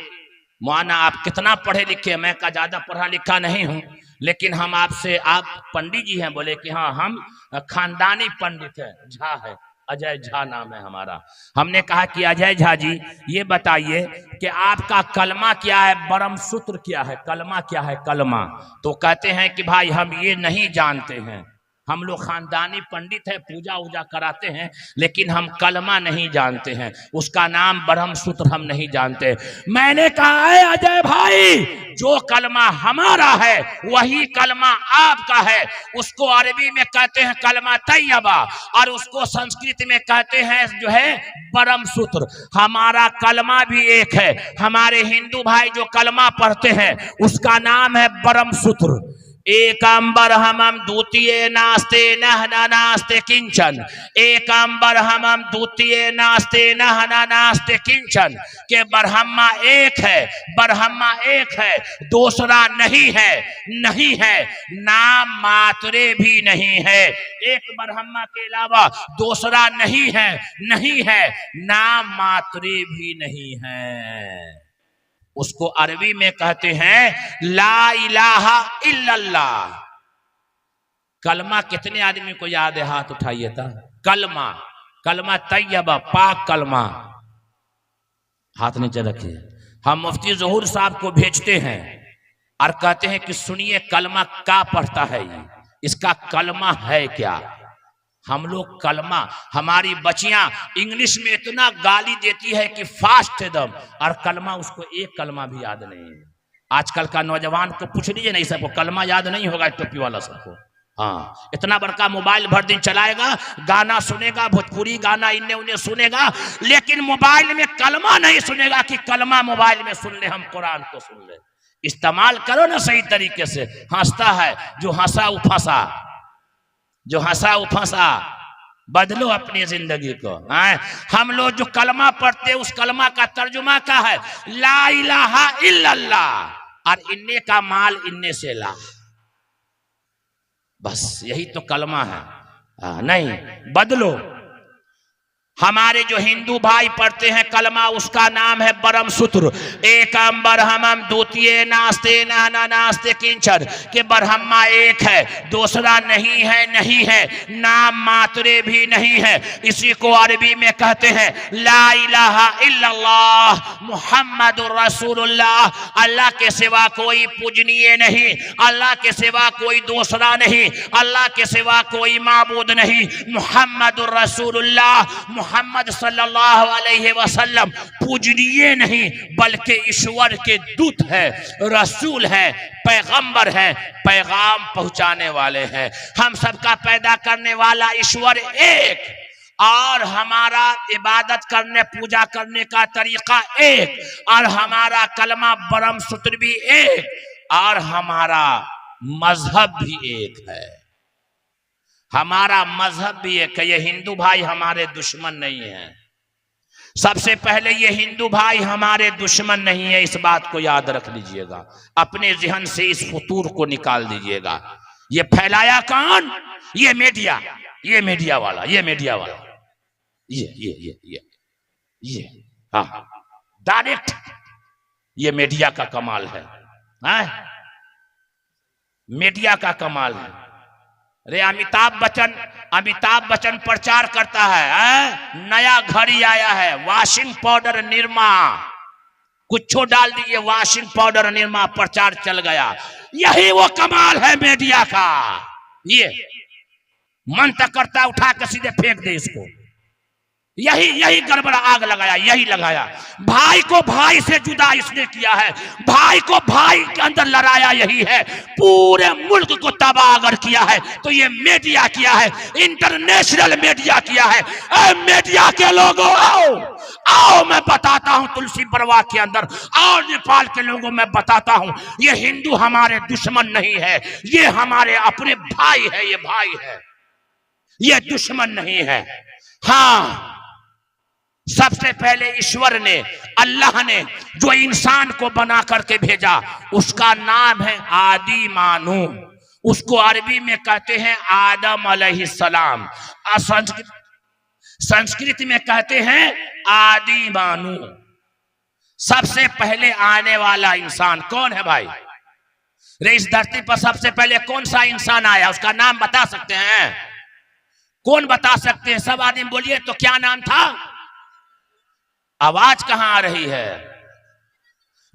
मौलाना आप कितना पढ़े लिखे? मैं का ज्यादा पढ़ा लिखा नहीं हूँ, लेकिन हम आपसे, आप पंडित जी हैं? बोले कि हाँ, हम खानदानी पंडित है, झा है, अजय झा नाम है हमारा। हमने कहा कि अजय झा जी ये बताइए कि आपका कलमा क्या है, ब्रह्म सूत्र क्या है, कलमा क्या है, कलमा? तो कहते हैं कि भाई हम ये नहीं जानते हैं, हम लोग खानदानी पंडित है, पूजा वूजा कराते हैं, लेकिन हम कलमा नहीं जानते हैं, उसका नाम ब्रह्म सूत्र हम नहीं जानते। मैंने कहा है अजय भाई, जो कलमा हमारा है वही कलमा आपका है। उसको अरबी में कहते हैं कलमा तैयबा, और उसको संस्कृत में कहते हैं जो है ब्रह्म सूत्र। हमारा कलमा भी एक है, हमारे हिंदू भाई जो कलमा पढ़ते हैं उसका नाम है ब्रह्म सूत्र। एकम बरहमम द्वितीय नास्ते नहना नास्ते किंचन, एकम बरहमम द्वितीय नास्ते नहना नास्ते किंचन, के ब्रह्मा एक है, ब्रह्मा एक है, दूसरा नहीं है, नहीं है, नाम मात्रे भी नहीं है। एक ब्रह्मा के अलावा दूसरा नहीं है, नहीं है, नाम मात्रे भी नहीं है। उसको अरबी में कहते हैं ला इलाहा इल्लल्लाह। कलमा कितने आदमी को याद है? हाथ उठाइए था। कलमा, कलमा तैयबा, पाक कलमा, हाथ नीचे रखिए। हम मुफ्ती ज़हूर साहब को भेजते हैं और कहते हैं कि सुनिए कलमा क्या पढ़ता है, ये इसका कलमा है क्या? हम लोग कलमा, हमारी बच्चियां इंग्लिश में इतना गाली देती है कि फास्ट एकदम, और कलमा उसको एक कलमा भी याद नहीं है। आजकल का नौजवान को पूछ लीजिए नहीं, सबको कलमा याद नहीं होगा, टोपी वाला सबको। हाँ, इतना बड़का मोबाइल भर दिन चलाएगा, गाना सुनेगा, भोजपुरी गाना इन्ने उन्ने सुनेगा, लेकिन मोबाइल में कलमा नहीं सुनेगा कि कलमा मोबाइल में सुन ले, हम कुरान को सुन ले। इस्तेमाल करो ना सही तरीके से। हंसता है जो हंसा वो फंसा, जो हंसा वो फंसा। बदलो अपनी जिंदगी को। हम लोग जो कलमा पढ़ते उस कलमा का तर्जुमा क्या है? ला इलाहा इल्लल्लाह, और इन्ने का माल इन्ने से ला, बस यही तो कलमा है। नहीं, बदलो। हमारे जो हिंदू भाई पढ़ते हैं कलमा, उसका नाम है ब्रह्म सूत्र। एकम ब्रह्मम द्वितीय नास्ते नहना नास्ते किंचन, के ब्रह्मा एक है, दूसरा नहीं है, नहीं है, नाम मात्रे भी नहीं है। इसी को अरबी में कहते हैं ला इलाहा इल्लल्लाह मुहम्मदुर रसूलुल्लाह। अल्लाह के सिवा कोई पूजनीय नहीं, अल्लाह के सिवा कोई दूसरा नहीं, अल्लाह के सिवा कोई माबूद नहीं। मुहम्मदुर रसूलुल्लाह, मोहम्मद सल्लल्लाहु अलैहि वसल्लम पूजनीय नहीं बल्कि ईश्वर के दूत है, रसूल है, पैगंबर है, पैगाम पहुंचाने वाले हैं। हम सबका पैदा करने वाला ईश्वर एक, और हमारा इबादत करने, पूजा करने का तरीका एक, और हमारा कलमा ब्रह्म सूत्र भी एक, और हमारा मजहब भी एक है। हमारा मजहब भी है कि ये हिंदू भाई हमारे दुश्मन नहीं है। सबसे पहले ये हिंदू भाई हमारे दुश्मन नहीं है, इस बात को याद रख लीजिएगा, अपने जहन से इस फतूर को निकाल दीजिएगा। ये फैलाया कौन? ये मीडिया, ये मीडिया वाला, ये मीडिया वाला, ये हाँ, डायरेक्ट ये मीडिया का कमाल है, हाँ? मीडिया का कमाल है। अरे अमिताभ बच्चन प्रचार करता है, नया घड़ी आया है, वॉशिंग पाउडर निरमा, कुछो डाल दीजिए वॉशिंग पाउडर निरमा, प्रचार चल गया। यही वो कमाल है मीडिया का। ये मन तक करता उठा के सीधे फेंक दे इसको। यही गड़बड़ा आग लगाया, यही लगाया। भाई को भाई से जुदा इसने किया है, भाई को भाई के अंदर लड़ाया यही है, पूरे मुल्क को तबाह अगर किया है तो ये मीडिया किया है, इंटरनेशनल मीडिया किया है। ऐ मीडिया के लोगों आओ, आओ मैं बताता हूं तुलसी परवा के अंदर, और नेपाल के लोगों मैं बताता हूं, ये हिंदू हमारे दुश्मन नहीं है, ये हमारे अपने भाई है, ये भाई है, ये दुश्मन नहीं है। हाँ, सबसे पहले ईश्वर ने, अल्लाह ने जो इंसान को बना करके भेजा उसका नाम है आदि मानू, उसको अरबी में कहते हैं आदम अलैहिस्सलाम, संस्कृत में कहते हैं आदि मानू। सबसे पहले आने वाला इंसान कौन है भाई? रे इस धरती पर सबसे पहले कौन सा इंसान आया, उसका नाम बता सकते हैं? कौन बता सकते हैं? सब आदमी बोलिए तो क्या नाम था? आवाज कहां आ रही है?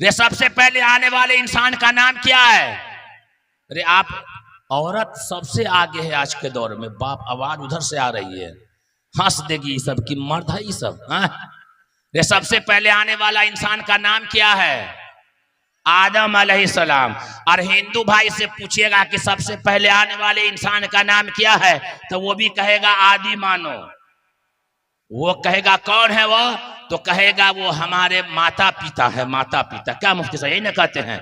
रे सबसे पहले आने वाले इंसान का नाम क्या है? अरे आप, औरत सबसे आगे है आज के दौर में, बाप आवाज उधर से आ रही है, हंस देगी सब की, मर्द है ये सब। रे सबसे पहले आने वाला इंसान का नाम क्या है? आदम अलैहिस्सलाम। और हिंदू भाई से पूछिएगा कि सबसे पहले आने वाले इंसान का नाम क्या है, तो वो भी कहेगा आदि मानो। वो कहेगा कौन है वो, तो कहेगा वो हमारे माता पिता है, माता पिता। क्या मुफ्ती साहब यही ना कहते हैं?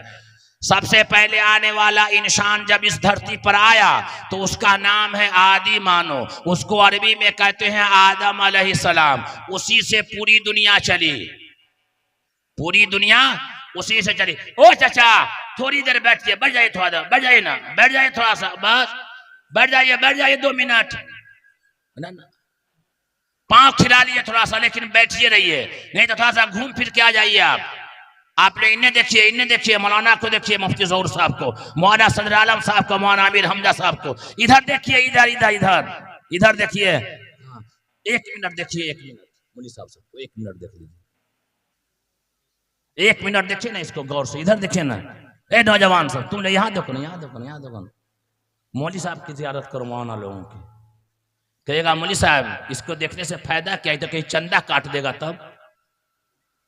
सबसे पहले आने वाला इंसान जब इस धरती पर आया तो उसका नाम है आदि मानो, उसको अरबी में कहते हैं आदम अलैहिस्सलाम। उसी से पूरी दुनिया चली, पूरी दुनिया उसी से चली। ओ चाचा थोड़ी देर बैठिए, बैठ जाइए, थोड़ा देर बैठ जाइए ना, बैठ जाइए थोड़ा सा, बस बैठ जाइए 2 मिनट ना, पांव खिला लिए थोड़ा सा, लेकिन बैठिए रहिए, नहीं तो थोड़ा सा घूम फिर के आ जाइए। आप लोग इन्हें देखिए, मौलाना को देखिए, मुफ्ती ज़हूर साहब को, मौलाना सदर आलम साहब को, मौलाना आमिर हमजा साहब को, इधर देखिए, इधर देखिए। 1 मिनट देखिए, 1 मिनट मौलवी साहब सबको 1 मिनट देख लीजिए, 1 मिनट देखिए ना इसको गौर से, इधर देखिए ना। ए नौजवान सब तुम यहाँ देखो ना, यहाँ देखो। मौलवी साहब की जियारत करो, मौलाना लोगों की। कहेगा मौलवी साहब इसको देखने से फायदा क्या है, तो कहीं चंदा काट देगा, तब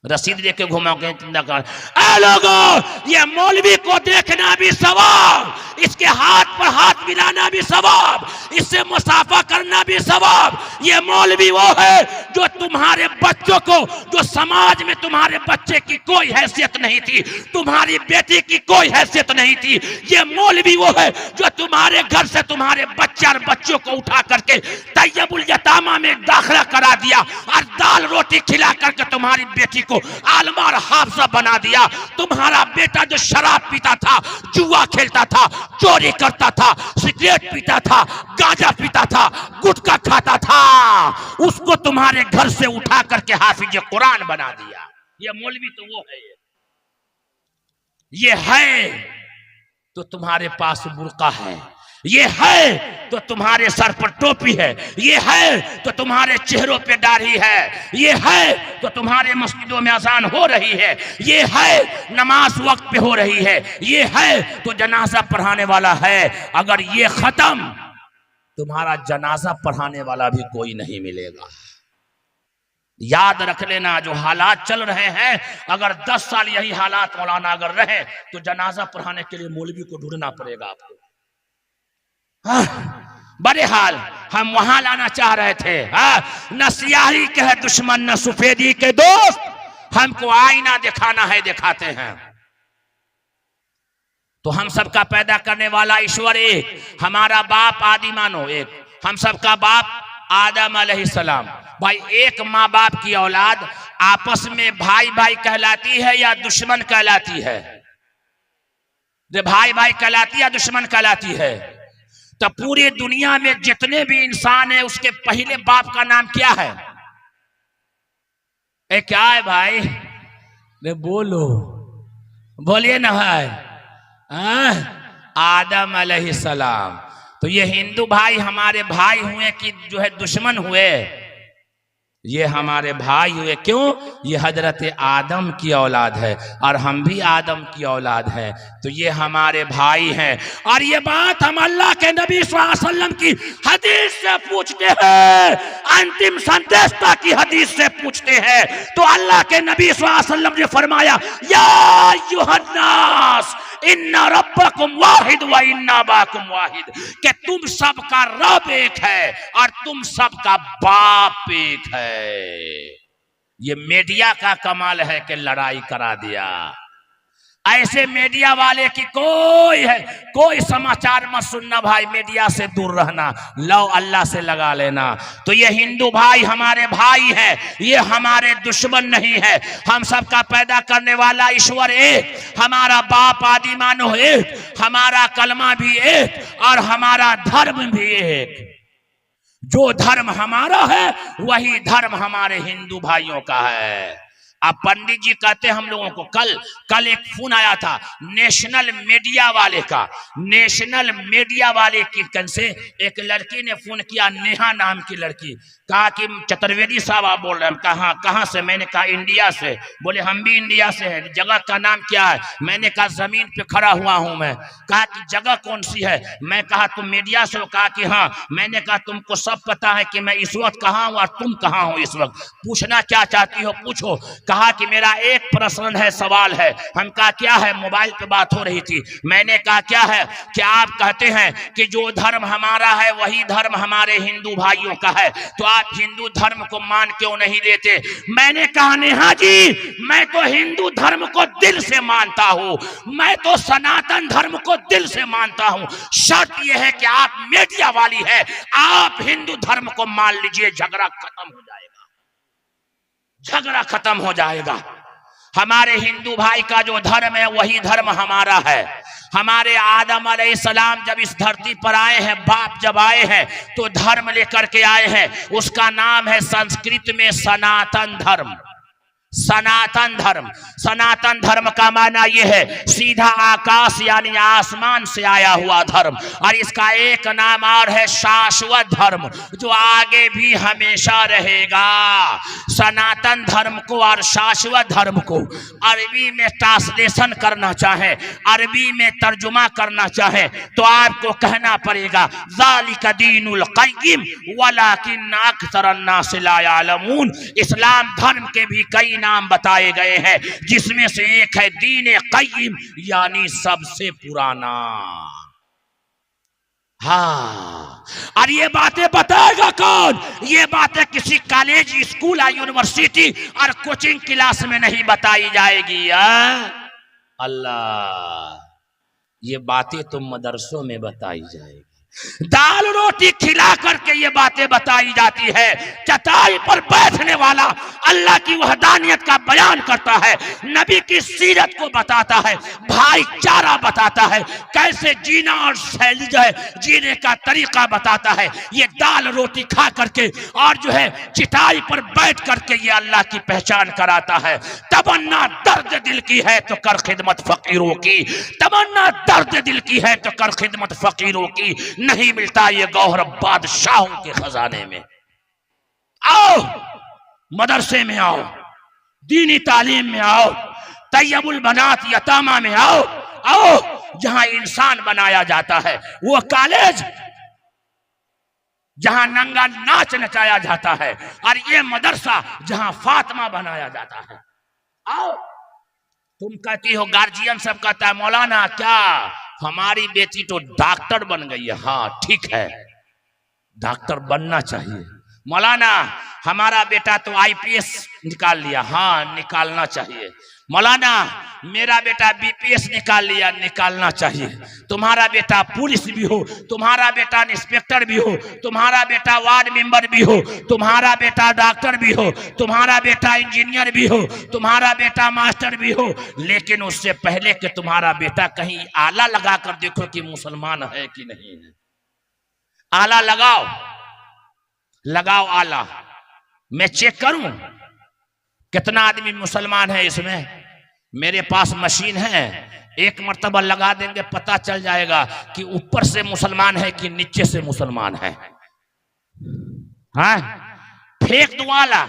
रसीद देख के घुमाओगे चंदा काट। लोगों, ये मौलवी को देखना भी सवाब, इसके हाथ पर हाथ मिलाना भी सवाब, इससे मुसाफा करना भी सवाब। ये मौलवी वो है जो तुम्हारे बच्चों को, जो समाज में तुम्हारे बच्चे की कोई हैसियत नहीं थी, तुम्हारी बेटी की कोई हैसियत नहीं थी, ये मौलवी वो है जो तुम्हारे घर से तुम्हारे बच्चे और बच्चों को उठा करके तैयबुल यतामा में दाखिला करा दिया और दाल रोटी खिला करके तुम्हारी बेटी को आलमा और हाफजा बना दिया। तुम्हारा बेटा जो शराब पीता था, जुआ खेलता था, चोरी करता था, सिगरेट पीता था, गांजा पीता था, गुटखा खाता था, उसको तुम्हारे घर से उठा करके हाफिज कुरान बना दिया। ये मौलवी तो वो है। ये है तो तुम्हारे पास बुर्का है, ये है तो तुम्हारे सर पर टोपी है, ये है तो तुम्हारे चेहरों पे दाढ़ी है, ये है तो तुम्हारे मस्जिदों में अजान हो रही है, ये है नमाज वक्त पे हो रही है, ये है तो जनाजा पढ़ाने वाला है। अगर ये खत्म, तुम्हारा जनाजा पढ़ाने वाला भी कोई नहीं मिलेगा। याद रख लेना, जो हालात चल रहे हैं, अगर 10 साल यही हालात मौलाना अगर रहे तो जनाजा पढ़ाने के लिए मौलवी को ढूंढना पड़ेगा आपको। बड़े हाल हम वहां लाना चाह रहे थे। न सियाही के है दुश्मन, न सफेदी के दोस्त, हमको आईना दिखाना है, दिखाते हैं। तो हम सबका पैदा करने वाला ईश्वर एक, हमारा बाप आदि मानो एक, हम सबका बाप आदम अलैहिस्सलाम। भाई एक माँ बाप की औलाद आपस में भाई भाई कहलाती है या दुश्मन कहलाती है? भाई भाई कहलाती है या दुश्मन कहलाती है? तो पूरी दुनिया में जितने भी इंसान है उसके पहले बाप का नाम क्या है? क्या है भाई? बोलो, बोलिए ना भाई। आदम अलैहिस्सलाम। तो ये हिंदू भाई हमारे भाई हुए कि जो है दुश्मन हुए? ये हमारे भाई हुए। क्यों? ये हजरत आदम की औलाद है और हम भी आदम की औलाद हैं, तो ये हमारे भाई हैं। और ये बात हम अल्लाह के नबी सल्लल्लाहु अलैहि वसल्लम की हदीस से पूछते हैं, अंतिम संदेशता की हदीस से पूछते हैं। तो अल्लाह के नबी सल्लल्लाहु अलैहि वसल्लम ने फरमाया, या अय्युहन्नास इन्ना रब्बकुम वाहिद व इन्ना बाकुम वाहिद, कि तुम सबका रब एक है और तुम सबका बाप एक है। ये मीडिया का कमाल है कि लड़ाई करा दिया। ऐसे मीडिया वाले की कोई समाचार मत सुनना भाई, मीडिया से दूर रहना, लो अल्लाह से लगा लेना। तो ये हिंदू भाई हमारे भाई है, ये हमारे दुश्मन नहीं है। हम सबका पैदा करने वाला ईश्वर एक, हमारा बाप आदि मानो एक, हमारा कलमा भी एक और हमारा धर्म भी एक। जो धर्म हमारा है वही धर्म हमारे हिंदू भाइयों का है। अब पंडित जी कहते हैं हम लोगों को, कल एक फोन आया था नेशनल मीडिया वाले का, नेशनल मीडिया वाले की कन से एक लड़की ने फोन किया, नेहा नाम की लड़की, कहा कि चतुर्वेदी साहब आप बोल रहे हैं? कहा कहाँ से? मैंने कहा इंडिया से। बोले हम भी इंडिया से हैं। जगह का नाम क्या है? मैंने कहा जमीन पे खड़ा हुआ हूं मैं। कहा कि जगह कौन सी है? मैं कहा तुम मीडिया से हो? कहा कि हाँ। मैंने कहा तुमको सब पता है कि मैं इस वक्त कहाँ हूँ और तुम कहाँ हो इस वक्त, पूछना क्या चाहती हो पूछो। कहा कि मेरा एक प्रश्न है, सवाल है। हम कहा क्या है? मोबाइल पे बात हो रही थी। मैंने कहा क्या है? क्या आप कहते हैं कि जो धर्म हमारा है वही धर्म हमारे हिंदू भाइयों का है, तो आप हिंदू धर्म को मान क्यों नहीं लेते? मैंने कहा नेहा जी, मैं तो हिंदू धर्म को दिल से मानता हूं, मैं तो सनातन धर्म को दिल से मानता हूं। शर्त यह है कि आप मीडिया वाली है, आप हिंदू धर्म को मान लीजिए, झगड़ा खत्म हो जाएगा, झगड़ा खत्म हो जाएगा। हमारे हिंदू भाई का जो धर्म है वही धर्म हमारा है। हमारे आदम अलैहिस्सलाम जब इस धरती पर आए हैं, बाप जब आए हैं तो धर्म लेकर के आए हैं, उसका नाम है संस्कृत में सनातन धर्म। सनातन धर्म, सनातन धर्म का माना यह है सीधा आकाश यानी आसमान से आया हुआ धर्म। और इसका एक नाम और है शाश्वत धर्म, जो आगे भी हमेशा रहेगा। सनातन धर्म को और शाश्वत धर्म को अरबी में ट्रांसलेशन करना चाहे, अरबी में तर्जुमा करना चाहे तो आपको कहना पड़ेगा ज़ालिका दीनुल क़य्यिम वलाकिन अक्सरन नास ला यालमून। इस्लाम धर्म के भी कई नाम बताए गए हैं, जिसमें से एक है दीन क़य्यिम यानी सबसे पुराना। हाँ, और ये बातें बताएगा कौन? ये बातें किसी कॉलेज, स्कूल या यूनिवर्सिटी और कोचिंग क्लास में नहीं बताई जाएगी। अल्लाह, ये बातें तो मदरसों में बताई जाएगी। दाल रोटी खिला करके ये बातें बताई जाती है। चटाई पर बैठने वाला अल्लाह की वहदानियत का बयान करता है, नबी की सीरत को बताता है, भाईचारा बताता है, कैसे जीना और शैली जो है जीने का तरीका बताता है। ये दाल रोटी खा करके और जो है चटाई पर बैठ करके ये अल्लाह की पहचान कराता है। तमन्ना दर्द दिल की है तो कर खिदमत फकीरों की, तमन्ना दर्द दिल की है तो कर खिदमत फकीरों की, नहीं मिलता ये गौहर बादशाहों के खजाने में। आओ मदरसे में आओ, दीनी तालीम में आओ, तैयबुल बनात यतामा में आओ, आओ जहां इंसान बनाया जाता है। वो कॉलेज जहां नंगा नाच नचाया जाता है, और ये मदरसा जहां फातिमा बनाया जाता है। आओ, तुम कहती हो, गार्जियन सब कहता है मौलाना क्या हमारी बेटी तो डॉक्टर बन गई है। हाँ ठीक है, डॉक्टर बनना चाहिए। मौलाना हमारा बेटा तो आईपीएस निकाल लिया। हाँ निकालना चाहिए, मौलाना मेरा बेटा बीपीएस निकाल लिया, निकालना चाहिए। तुम्हारा बेटा पुलिस भी हो, तुम्हारा बेटा इंस्पेक्टर भी हो, तुम्हारा बेटा वार्ड मेंबर भी हो, तुम्हारा बेटा डॉक्टर भी हो, तुम्हारा बेटा इंजीनियर भी हो, तुम्हारा बेटा मास्टर भी हो, लेकिन उससे पहले कि तुम्हारा बेटा कहीं आला लगा कर देखो कि मुसलमान है कि नहीं है। आला लगाओ, लगाओ आला, मैं चेक करूं कितना आदमी मुसलमान है इसमें। मेरे पास मशीन है, एक मर्तबा लगा देंगे पता चल जाएगा कि ऊपर से मुसलमान है कि नीचे से मुसलमान है। हाँ, फेंक दो आला,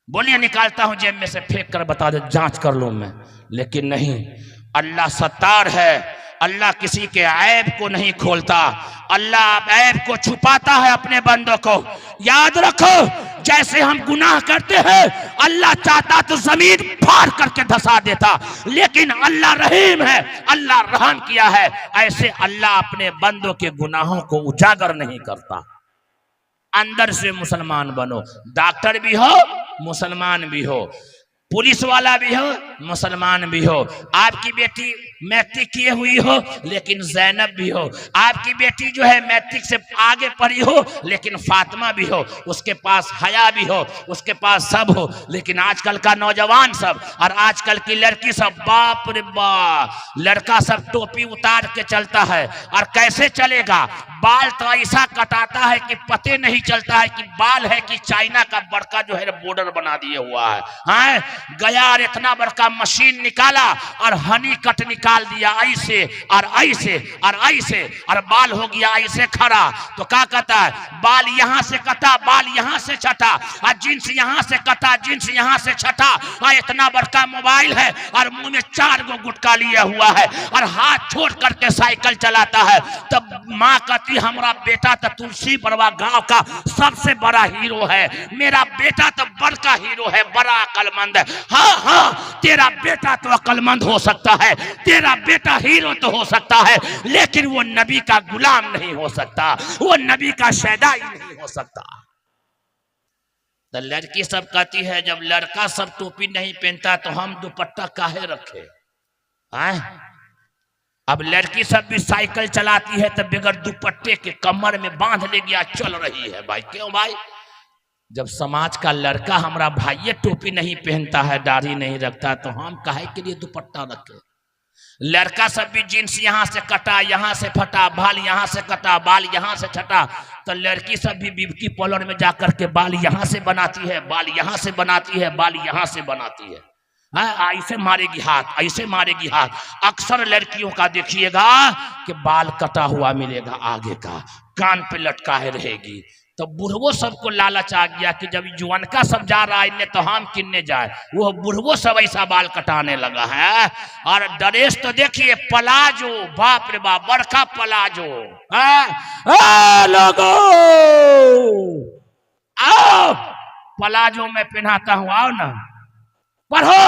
बोलिए निकालता हूं जेब में से, फेंक कर बता दे, जांच कर लो मैं। लेकिन नहीं, अल्लाह सत्तार है, अल्लाह किसी के ऐब को नहीं खोलता, अल्लाह ऐब को छुपाता है अपने बंदों को। याद रखो, जैसे हम गुनाह करते हैं, अल्लाह चाहता तो जमीन फाड़ करके धसा देता, लेकिन अल्लाह रहीम है, अल्लाह रहम किया है, ऐसे अल्लाह अपने बंदों के गुनाहों को उजागर नहीं करता। अंदर से मुसलमान बनो, डॉक्टर भी हो मुसलमान भी हो, पुलिस वाला भी हो मुसलमान भी हो, आपकी बेटी मैट्रिक किए हुई हो लेकिन जैनब भी हो, आपकी बेटी जो है मैट्रिक से आगे पढ़ी हो लेकिन फातिमा भी हो, उसके पास हया भी हो, उसके पास सब हो। लेकिन आजकल का नौजवान सब और आजकल की लड़की सब, बाप रे बाप, लड़का सब टोपी उतार के चलता है। और कैसे चलेगा, बाल तो ऐसा कटाता है कि पते नहीं चलता है कि बाल है कि चाइना का बड़का जो है बॉर्डर बना दिया हुआ है। हाँ, गया और इतना बड़का मशीन निकाला और हनी कट निकाल दिया, ऐसे और ऐसे और ऐसे, और बाल हो गया ऐसे खड़ा। तो क्या कहता है, बाल यहाँ से कटा, बाल यहाँ से छटा, और जींस यहाँ से कटा, जींस यहाँ से छटा, और इतना बड़का मोबाइल है और मुंह में 4 गो गुटका लिया हुआ है और हाथ छोड़ करके साइकिल चलाता है। तब माँ कहती, हमारा बेटा तो तुलसी बरवा गांव का सबसे बड़ा हीरो है, मेरा बेटा तो बड़का हीरो है, बड़ा अक्लमंद है। हाँ हाँ, तेरा बेटा तो अक्लमंद हो सकता है, तेरा बेटा हीरो तो हो सकता है, लेकिन वो नबी का गुलाम नहीं हो सकता, वो नबी का शहदाई नहीं हो सकता। तो लड़की सब कहती है, जब लड़का सब टोपी नहीं पहनता तो हम दुपट्टा काहे रखे। अब लड़की सब भी साइकिल चलाती है तो बगैर दुपट्टे के कमर में बांध ले गया, चल रही है। भाई क्यों भाई, जब समाज का लड़का हमारा भाई टोपी नहीं पहनता है, दाढ़ी नहीं रखता, तो हम काहे के लिए दुपट्टा रखे। लड़का सब भी जींस यहाँ से कटा, यहाँ से फटा, बाल यहाँ से कटा, बाल यहाँ से छटा, तो लड़की सब भी ब्यूटी पार्लर में जाकर के बाल यहाँ से बनाती है, बाल यहाँ से बनाती है, बाल यहाँ से बनाती है। ऐसे मारेगी हाथ, ऐसे मारेगी हाथ। अक्सर लड़कियों का देखिएगा कि बाल कटा हुआ मिलेगा आगे का, कान पे लटकाए रहेगी। तो बुढ़वो सबको लालच आ गया कि जब जुअनका सब जा रहा है तो हम किन्ने जाए, वो बुढ़वो सब ऐसा बाल कटाने लगा है। और ड्रेस तो देखिए, पलाजो, बाप रे बाप, बड़का पलाजो। लोगो आओ, पलाजो में पहनाता हूँ, आओ ना पढ़ो,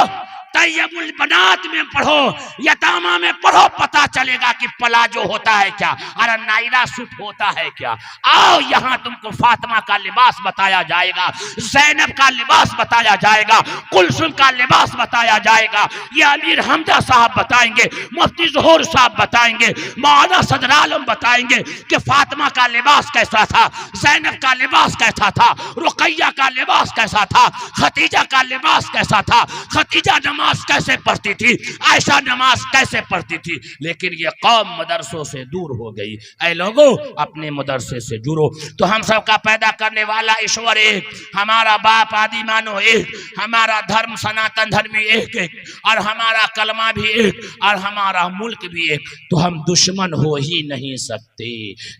तैयबुल बनात में पढ़ो, यतामा में पढ़ो, पता चलेगा कि पलाजो होता है क्या और नायरा सूट होता है क्या। आओ यहाँ तुमको फातिमा का लिबास बताया जाएगा, ज़ैनब का लिबास बताया जाएगा, कुलसुम का लिबास बताया जाएगा। ये अमीर हमजा साहब बताएंगे, मुफ्ती ज़ुहूर साहब बताएंगे, मौलाना सदर आलम बताएंगे कि फातिमा का लिबास कैसा था, ज़ैनब का लिबास कैसा था, रुकैया का लिबास कैसा था, खतीजा का लिबास कैसा था, खतीजा नमाज कैसे पढ़ती थी, आयशा नमाज कैसे पढ़ती थी। लेकिन ये कौम मदरसों से दूर हो गई। ऐ लोगों, अपने मदरसे से जुड़ो। तो हम सब का पैदा करने वाला ईश्वर एक, हमारा बाप आदि मानो एक, हमारा धर्म सनातन धर्मी एक एक, और हमारा कलमा भी एक, और हमारा मुल्क भी एक। तो हम दुश्मन हो ही नहीं सकते।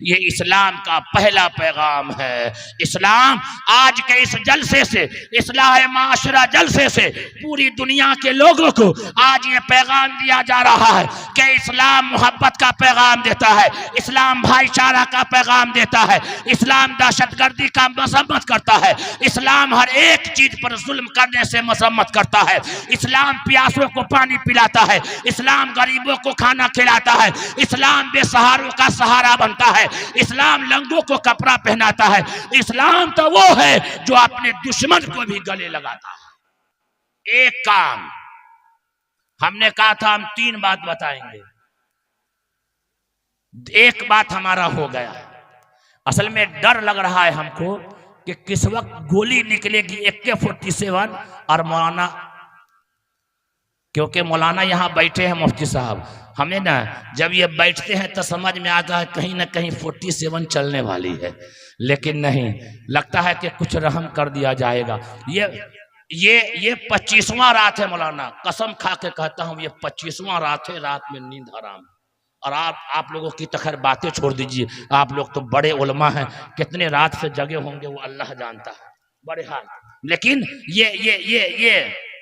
ये इस्लाम का पहला पैगाम है। इस्लाम आज के इस जलसे से, इस्लाह माशरा जलसे से पूरी दुनिया के लोगों को आज ये पैगाम दिया जा रहा है कि इस्लाम मोहब्बत का पैगाम देता है, इस्लाम भाईचारा का पैगाम देता है, इस्लाम दहशतगर्दी का मजम्मत करता है, इस्लाम हर एक चीज पर जुल्म करने से मजम्मत करता है, इस्लाम प्यासों को पानी पिलाता है, इस्लाम गरीबों को खाना खिलाता है, इस्लाम बेसहारों का सहारा बनता है, इस्लाम लंगों को कपड़ा पहनाता है। इस्लाम तो वो है जो अपने दुश्मन को भी गले लगाता है। एक काम हमने कहा था हम 3 बात बताएंगे, एक बात हमारा हो गया। असल में डर लग रहा है हमको कि किस वक्त गोली निकलेगी AK-47 और मौलाना, क्योंकि मौलाना यहाँ बैठे हैं मुफ्ती साहब, हमें ना जब ये बैठते हैं तो समझ में आता है कहीं ना कहीं 47 चलने वाली है, लेकिन नहीं, लगता है कि कुछ रहम कर दिया जाएगा। ये 25वां रात है मौलाना, कसम खा के कहता हूँ ये 25वां रात है, रात में नींद हराम। और आप लोगों की तो खैर बातें छोड़ दीजिए, आप लोग तो बड़े उलमा हैं, कितने रात से जगे होंगे वो अल्लाह जानता है, बड़े हाल। लेकिन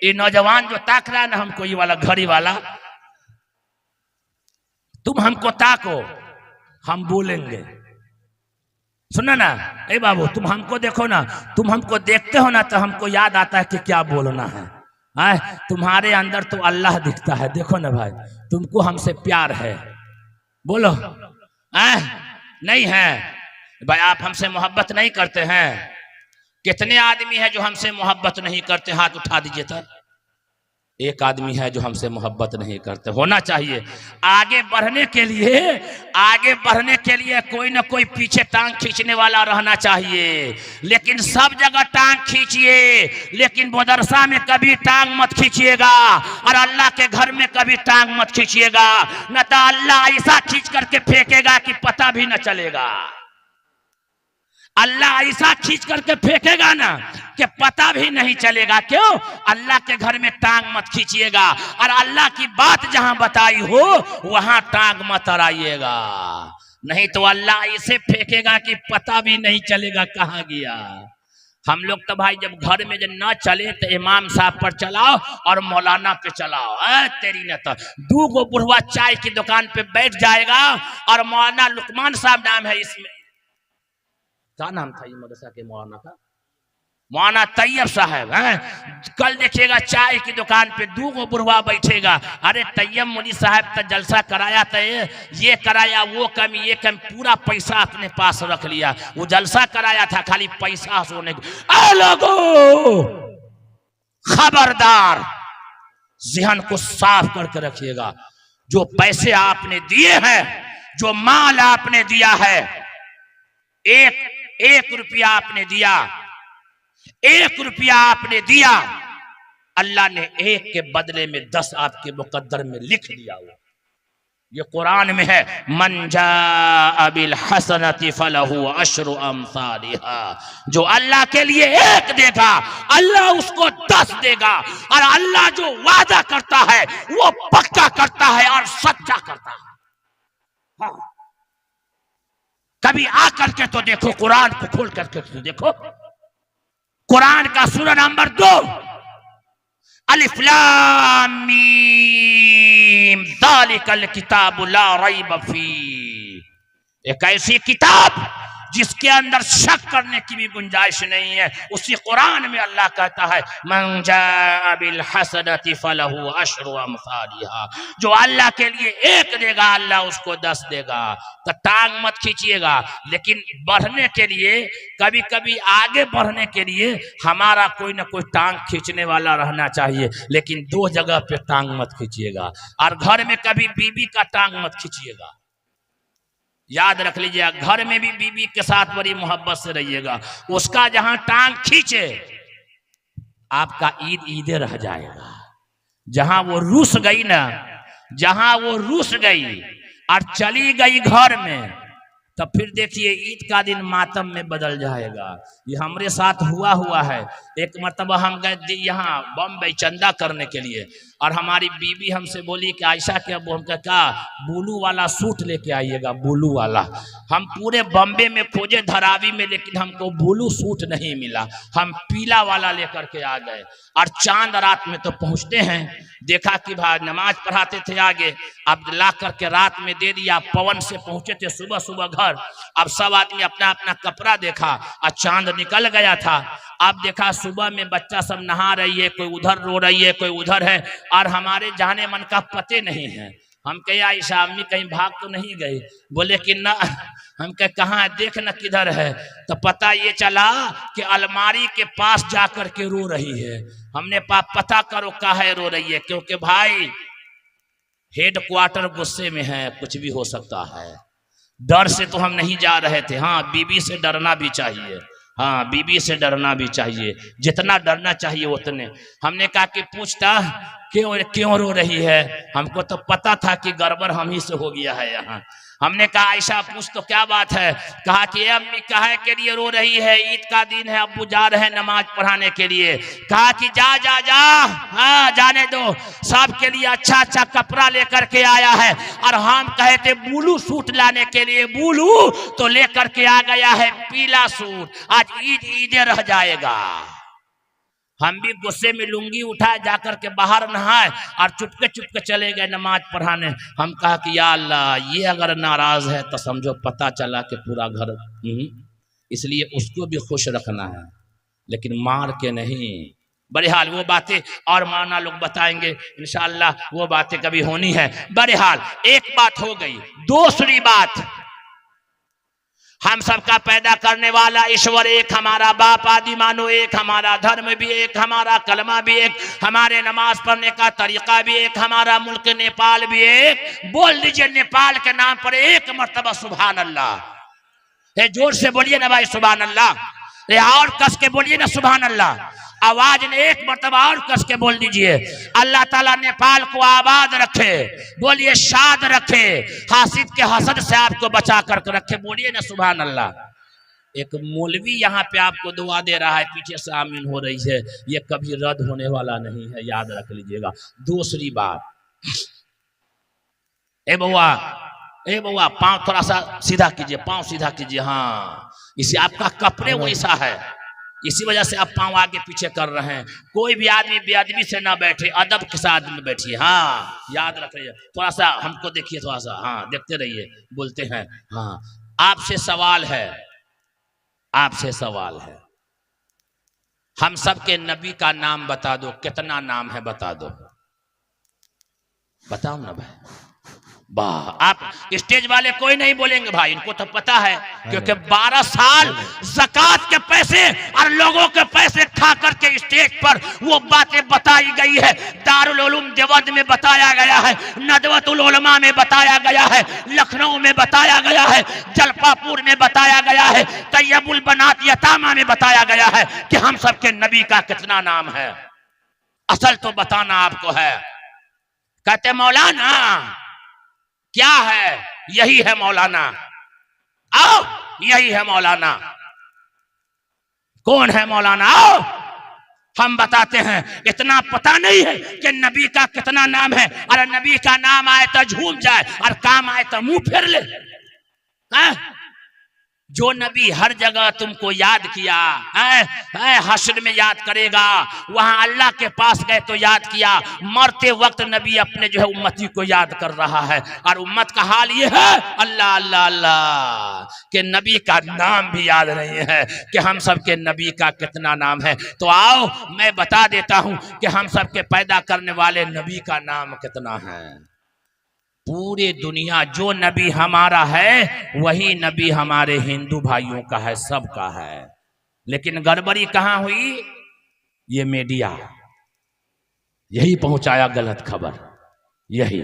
ये नौजवान जो ताक रहा है ना हमको, ये वाला घड़ी वाला, तुम हमको ताको, हम बोलेंगे। सुना ना, ए बाबू तुम हमको देखो ना, तुम हमको देखते हो ना तो हमको याद आता है कि क्या बोलना है। तुम्हारे अंदर तो अल्लाह दिखता है, देखो ना भाई, तुमको हमसे प्यार है, बोलो। नहीं है भाई, आप हमसे मोहब्बत नहीं करते हैं? कितने आदमी हैं जो हमसे मोहब्बत नहीं करते? हाथ उठा दीजिए। तो एक आदमी है जो हमसे मोहब्बत नहीं करते। होना चाहिए आगे बढ़ने के लिए कोई ना कोई पीछे टांग खींचने वाला रहना चाहिए। लेकिन सब जगह टांग खींचिए, लेकिन मदरसा में कभी टांग मत खींचिएगा, और अल्लाह के घर में कभी टांग मत खींचिएगा, न तो अल्लाह ऐसा खींच करके फेंकेगा कि पता भी न चलेगा। अल्लाह ऐसा खींच करके फेंकेगा ना कि पता भी नहीं चलेगा। क्यों? अल्लाह के घर में टांग मत खींचिएगा, और अल्लाह की बात जहां बताई हो वहां टांग मत अड़ाइएगा, नहीं तो अल्लाह ऐसे फेंकेगा कि पता भी नहीं चलेगा कहां गया। हम लोग तो भाई जब घर में जब ना चले तो इमाम साहब पर चलाओ और मौलाना पे चलाओ। तेरी न तो 2 बुढ़वा चाय की दुकान पे बैठ जाएगा, और मौलाना लुकमान साहब नाम है, इसमें क्या नाम था ये मदरसा के मौलाना का? मौलाना तैयब साहब हैं। कल देखिएगा चाय की दुकान पे 2 बुढ़वा बैठेगा। अरे तैयब मुनी साहब तो जलसा कराया था, ये कराया, वो कम ये कम, पूरा पैसा अपने पास रख लिया। वो जलसा कराया था खाली पैसा सोने। लोगों खबरदार, ज़हन को साफ करके रखिएगा। जो पैसे आपने दिए हैं, जो माल आपने दिया है, एक रुपया आपने दिया, 1 रुपया आपने दिया, अल्लाह ने 1 के बदले में 10 आपके मुकद्दर में लिख दिया। हुआ ये कुरान में है, मन जाअ बिल हसनति फलहु अशरु अमसालिहा। जो अल्लाह के लिए 1 देगा, अल्लाह उसको 10 देगा। और अल्लाह जो वादा करता है वो पक्का करता है और सच्चा करता है। हाँ। कभी आकर के तो देखो, कुरान को खोल करके तो देखो, कुरान का सूरा नंबर 2 अलिफ लाम मीम ज़ालिकल किताबु ला रैब फी। एक ऐसी किताब जिसके अंदर शक करने की भी गुंजाइश नहीं है, उसी कुरान में अल्लाह कहता है मन जाअ बिल हसनति फलहु अशरु अमसालिहा। जो अल्लाह के लिए 1 देगा, अल्लाह उसको 10 देगा। तो टांग मत खींचिएगा, लेकिन बढ़ने के लिए, कभी कभी आगे बढ़ने के लिए हमारा कोई ना कोई टांग खींचने वाला रहना चाहिए। लेकिन 2 जगह पे टांग मत खींचिएगा, और घर में कभी बीबी का टांग मत खींचिएगा। याद रख लीजिएगा, घर में भी बीबी के साथ बड़ी मोहब्बत से रहिएगा। उसका जहां टांग खींचे आपका ईद रह जाएगा। जहां वो रूस गई ना, जहां वो रूस गई और चली गई घर में, तब फिर देखिए ईद का दिन मातम में बदल जाएगा। ये हमारे साथ हुआ है। एक मरतबा हम गए यहाँ बम्बई चंदा करने के लिए, और हमारी बीबी हमसे बोली कि आयशा के अब हमका क्या ब्लू वाला सूट लेके आइएगा, ब्लू वाला। हम पूरे बम्बे में खोजे, धरावी में, लेकिन हमको ब्लू सूट नहीं मिला। हम पीला वाला लेकर के आ गए, और चांद रात में तो पहुंचते हैं, देखा कि भाई नमाज पढ़ाते थे आगे, अब ला करके रात में दे दिया। पवन से पहुंचे थे सुबह सुबह घर, अब सब आदमी अपना अपना कपड़ा देखा, और चांद निकल गया था। अब देखा सुबह में बच्चा सब नहा रही है, कोई उधर रो रही है, कोई उधर है, और हमारे जाने मन का पते नहीं है। हम कहे आयशा अम्मी कहीं भाग तो नहीं गई? बोले कि ना। हम कहे कहाँ, देख न किधर है। तो पता ये चला कि अलमारी के पास जाकर के रो रही है। हमने पता करो काहे रो रही है, क्योंकि भाई हेड क्वार्टर गुस्से में है, कुछ भी हो सकता है। डर से तो हम नहीं जा रहे थे। हाँ, बीबी से डरना भी चाहिए, हाँ बीबी से डरना भी चाहिए, जितना डरना चाहिए उतने। हमने कहा कि पूछता क्यों रो रही है, हमको तो पता था कि गड़बड़ हम ही से हो गया है यहाँ। हमने कहा आयशा पूछ तो क्या बात है? कहा कि अम्मी काहे के लिए रो रही है? ईद का दिन है, अब्बू जा रहे हैं नमाज पढ़ाने के लिए। कहा कि जा जा जा, हाँ जाने दो, सबके लिए अच्छा अच्छा कपड़ा लेकर के आया है। और हम कहे थे ब्लू सूट लाने के लिए, ब्लू तो लेकर के आ गया है पीला सूट। आज ईद रह जाएगा। हम भी गुस्से में लुंगी उठाए जाकर के बाहर नहाए और चुपके चुपके चले गए नमाज पढ़ाने। हम कहा कि या अल्लाह, ये अगर नाराज है तो समझो पता चला कि पूरा घर। इसलिए उसको भी खुश रखना है, लेकिन मार के नहीं। बहरहाल वो बातें और माना लोग बताएंगे इंशाअल्लाह, वो बातें कभी होनी है। बहरहाल एक बात हो गई। दूसरी बात, हम सबका पैदा करने वाला ईश्वर एक, हमारा बाप आदि मानो एक, हमारा धर्म भी एक, हमारा कलमा भी एक, हमारे नमाज पढ़ने का तरीका भी एक, हमारा मुल्क नेपाल भी एक। बोल दीजिए नेपाल के नाम पर एक मर्तबा सुभान अल्लाह। जोर से बोलिए ना भाई सुभान अल्लाह, और कस के बोलिए ना सुभान अल्लाह। आवाज ने एक मर्तबा और कस के बोल दीजिए। अल्लाह ताला नेपाल को आबाद रखे, बोलिए शाद रखे, हासिद के हसद से आपको बचा कर रखे, बोलिए ना सुभान अल्लाह। एक मौलवी यहाँ पे आपको दुआ दे रहा है, पीछे से आमीन हो रही है, ये कभी रद्द होने वाला नहीं है, याद रख लीजिएगा। दूसरी बात, ए बउआ पाँव थोड़ा सा सीधा कीजिए, पाँव सीधा कीजिए। हाँ, इसे आपका कपड़े वैसा है, इसी वजह से आप पाँव आगे पीछे कर रहे हैं। कोई भी आदमी बेअदबी से ना बैठे, अदब के साथ में बैठिए। हाँ, याद रखिए, थोड़ा सा हमको देखिए, थोड़ा सा, हाँ देखते रहिए, बोलते हैं। हाँ, आपसे सवाल है, आपसे सवाल है, हम सबके नबी का नाम बता दो, कितना नाम है बता दो, बताओ ना भाई। वाह, आप स्टेज वाले कोई नहीं बोलेंगे भाई, इनको तो पता है, क्योंकि 12 साल ज़कात के पैसे और लोगों के पैसे खा करके स्टेज पर वो बातें बताई गई है। दारुल उलूम देवबंद में बताया गया है, नदवतुल उलमा में बताया गया है, लखनऊ में बताया गया है, जलपापुर में बताया गया है, तैयबुल बनात यतामा में बताया गया है कि हम सबके नबी का कितना नाम है। असल तो बताना आपको है। कहते मौलाना क्या है? यही है मौलाना। आओ, यही है मौलाना। कौन है मौलाना? आओ हम बताते हैं। इतना पता नहीं है कि नबी का कितना नाम है। अरे नबी का नाम आए तो झूम जाए और काम आए तो मुंह फेर ले। जो नबी हर जगह तुमको याद किया, हश्र में याद करेगा, वहां अल्लाह के पास गए तो याद किया, मरते वक्त नबी अपने जो है उम्मती को याद कर रहा है। और उम्मत का हाल ये है, अल्लाह अल्लाह अल्लाह, कि नबी का नाम भी याद नहीं है कि हम सबके नबी का कितना नाम है। तो आओ मैं बता देता हूं कि हम सबके पैदा करने वाले नबी का नाम कितना है। पूरे दुनिया जो नबी हमारा है वही नबी हमारे हिंदू भाइयों का है, सबका है। लेकिन गड़बड़ी कहाँ हुई? ये मीडिया यही पहुंचाया गलत खबर, यही।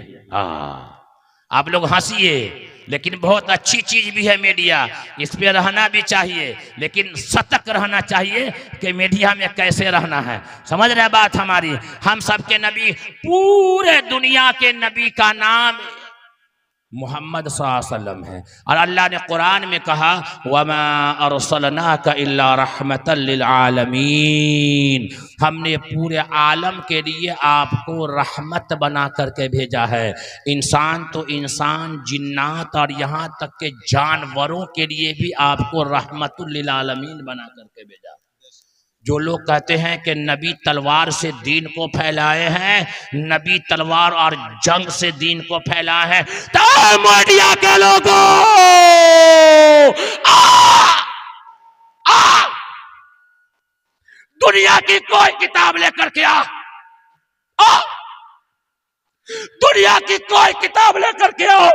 आप लोग हंसिए, लेकिन बहुत अच्छी चीज भी है मीडिया, इस पे रहना भी चाहिए, लेकिन सतर्क रहना चाहिए कि मीडिया में कैसे रहना है। समझ रहे बात हमारी? हम सबके नबी, पूरे दुनिया के नबी का नाम मोहम्मद सल्लल्लाहु अलैहि वसल्लम है। और अल्लाह ने कुरान में कहा, वमा अरसलनाका इल्ला रहमतल लिल आलमीन, हमने पूरे आलम के लिए आपको रहमत बना करके भेजा है। इंसान तो इंसान, जिन्नात और यहाँ तक के जानवरों के लिए भी आपको रहमतुल लिल आलमीन बना करके भेजा। जो लोग कहते हैं कि नबी तलवार से दीन को फैलाए हैं, नबी तलवार और जंग से दीन को फैलाए हैं, तो मीडिया के लोगों दुनिया की कोई किताब लेकर के आ, दुनिया की कोई किताब लेकर के आओ,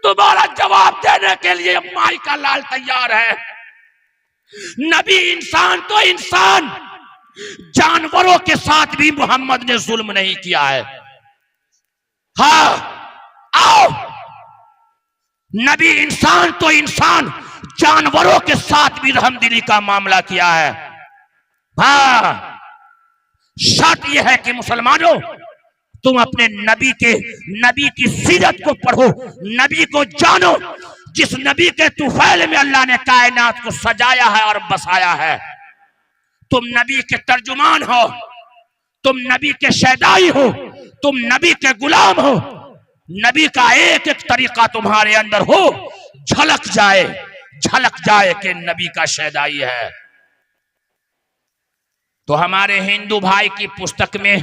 तुम्हारा जवाब देने के लिए माई का लाल तैयार है। नबी इंसान तो इंसान, जानवरों के साथ भी मोहम्मद ने जुल्म नहीं किया है। हाँ आओ, नबी इंसान तो इंसान, जानवरों के साथ भी रहमदिली का मामला किया है। हाँ, शर्त यह है कि मुसलमानों तुम अपने नबी की सीरत को पढ़ो, नबी को जानो, जिस नबी के तुफैल में अल्लाह ने कायनात को सजाया है और बसाया है। तुम नबी के तर्जुमान हो, तुम नबी के शहदाई हो, तुम नबी के गुलाम हो। नबी का एक एक तरीका तुम्हारे अंदर हो, झलक जाए कि नबी का शहदाई है। तो हमारे हिंदू भाई की पुस्तक में,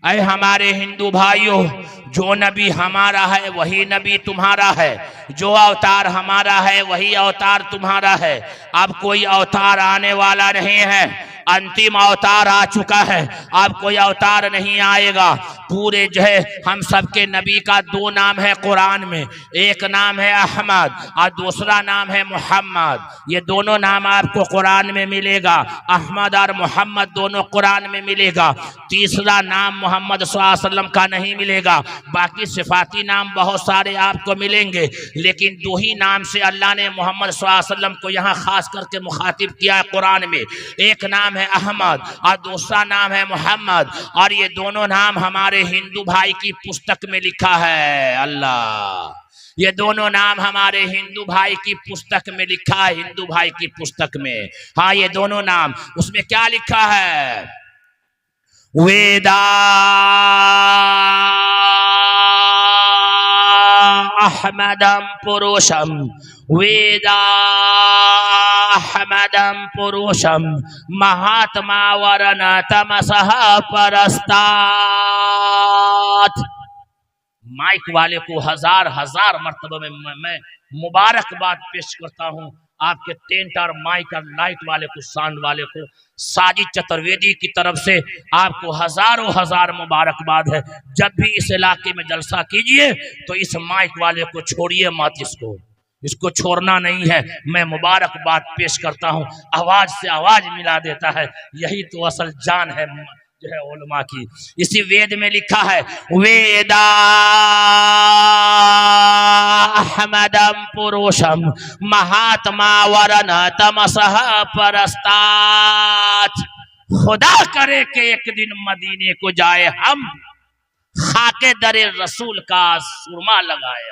अरे हमारे हिंदू भाइयों, जो नबी हमारा है वही नबी तुम्हारा है, जो अवतार हमारा है वही अवतार तुम्हारा है। अब कोई अवतार आने वाला नहीं है, अंतिम अवतार आ चुका है, अब कोई अवतार नहीं आएगा। पूरे जो है हम सबके नबी का दो नाम है कुरान में, एक नाम है अहमद और दूसरा नाम है मोहम्मद। ये दोनों नाम आपको कुरान में मिलेगा, अहमद और मोहम्मद दोनों कुरान में मिलेगा। तीसरा नाम मोहम्मद सल्लल्लाहु अलैहि वसल्लम का नहीं मिलेगा। बाकी सिफाती नाम बहुत सारे आपको मिलेंगे, लेकिन दो ही नाम से अल्लाह ने मोहम्मद सल्लल्लाहु अलैहि वसल्लम को यहाँ खास करके मुखातिब किया है कुरान में। एक नाम है अहमद और दूसरा नाम है मोहम्मद, और ये दोनों नाम हमारे हिंदू भाई की पुस्तक में लिखा है। अल्लाह, ये दोनों नाम हमारे हिंदू भाई की पुस्तक में लिखा है, हिंदू भाई की पुस्तक में। हाँ, ये दोनों नाम, उसमें क्या लिखा है? वेदा अहमदम पुरुषम, वेदा अहमदम पुरुषम, महात्मा वरन तमसह परस्तात। माइक वाले को हजार हजार मर्तबा में मैं मुबारकबाद पेश करता हूँ। आपके टेंट और माइक और लाइट वाले को, साउंड वाले को, साजिद चतुर्वेदी की तरफ से आपको हजारों हजार मुबारकबाद है। जब भी इस इलाके में जलसा कीजिए तो इस माइक वाले को छोड़िए मत, इसको छोड़ना नहीं है। मैं मुबारकबाद पेश करता हूँ, आवाज से आवाज मिला देता है। यही तो असल जान है जो है उलमा की। इसी वेद में लिखा है, वेदा अहमदम पुरुषम, महात्मा वरन तमसह परस्तात। खुदा करे कि एक दिन मदीने को जाए हम, खाके दरे रसूल का सुरमा लगाए।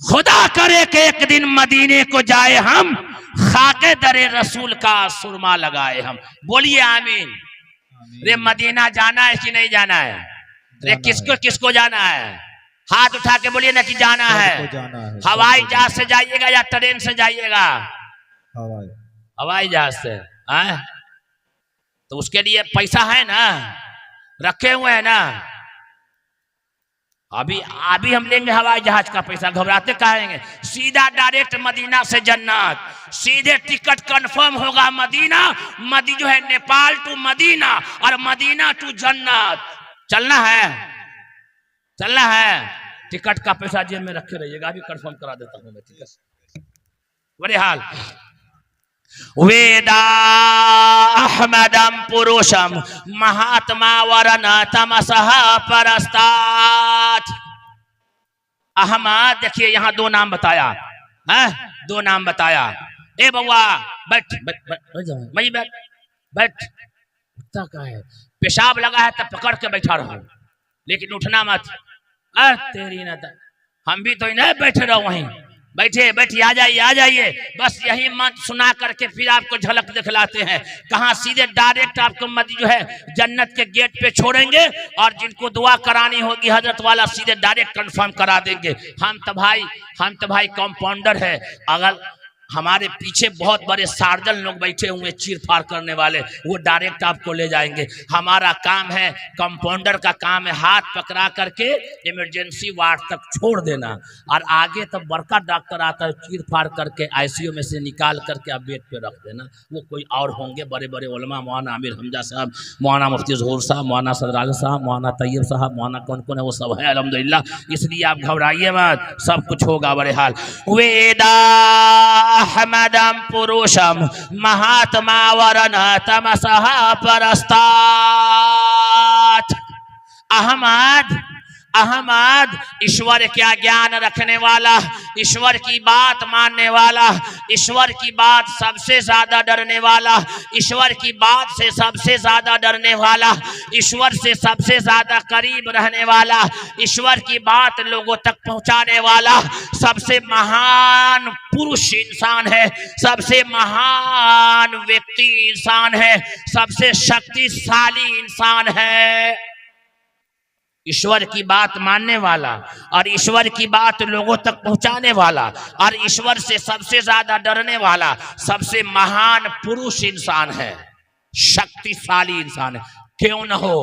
खुदा करे कि एक दिन मदीने को जाए हम, खाके दरे रसूल का सुरमा लगाए हम। बोलिए आमीन। रे मदीना जाना है कि नहीं जाना है? रे किसको जाना है? हाथ उठा के बोलिए ना कि जाना है। हवाई जहाज से जाइएगा या ट्रेन से जाइएगा? हवाई जहाज से। तो उसके लिए पैसा है ना, रखे हुए हैं ना। अभी हम लेंगे हवाई जहाज का पैसा, घबराते कहेंगे। सीधा डायरेक्ट मदीना से जन्नत, सीधे टिकट कंफर्म होगा मदीना, जो है नेपाल टू मदीना और मदीना टू जन्नत। चलना है। टिकट का पैसा जेब में रखे रहिएगा, अभी कंफर्म करा देता हूँ मैं टिकट। बड़े हाल, वेदा अहमदम पुरुषम, महात्मा वरन तमसह परस्तात। अहमद, देखिए यहाँ दो नाम बताया है, दो नाम बताया। ए बउआ बैठ, उठता का है? पेशाब लगा है तब पकड़ के बैठा रहो, लेकिन उठना मत। तेरी ना, हम भी तो नहीं बैठे रहो वहीं। बैठिए, आ जाइए। बस यही मंत्र सुना करके फिर आपको झलक दिखलाते हैं। कहाँ सीधे डायरेक्ट आपको जो है जन्नत के गेट पे छोड़ेंगे, और जिनको दुआ करानी होगी हजरत वाला सीधे डायरेक्ट कंफर्म करा देंगे। हम तो भाई कंपाउंडर है। हमारे पीछे बहुत बड़े सार्जन लोग बैठे हुए चीर फाड़ करने वाले, वो डायरेक्ट आपको ले जाएंगे। हमारा काम है, कंपाउंडर का काम है हाथ पकड़ा करके इमरजेंसी वार्ड तक छोड़ देना, और आगे तब बड़का डॉक्टर आता है चीर फाड़ करके आईसीयू में से निकाल करके आप बेड पे रख देना। वो कोई और होंगे बड़े बड़े उलमा, मौलाना आमिर हमजा साहब, मौलाना मुफ्ती ज़हूर साहब, मौलाना सदराल साहब, मौलाना तैयब साहब, मौलाना कौन कौन है वो सब है अल्हम्दुलिल्लाह। इसलिए आप घबराइए मत, सब कुछ होगा बड़े हाल। वेदा अहमदम पुरुषम महात्मा वरन तमसह परस्तात। अहमद अहमद ईश्वर क्या ज्ञान रखने वाला, ईश्वर की बात मानने वाला, ईश्वर की बात सबसे ज्यादा डरने वाला, ईश्वर की बात से सबसे ज्यादा डरने वाला, ईश्वर से सबसे ज्यादा करीब रहने वाला, ईश्वर की बात लोगों तक पहुंचाने वाला सबसे महान पुरुष इंसान है, सबसे महान व्यक्ति इंसान है, सबसे शक्तिशाली इंसान है। ईश्वर की बात मानने वाला और ईश्वर की बात लोगों तक पहुंचाने वाला और ईश्वर से सबसे ज्यादा डरने वाला सबसे महान पुरुष इंसान है, शक्तिशाली इंसान है। क्यों न हो,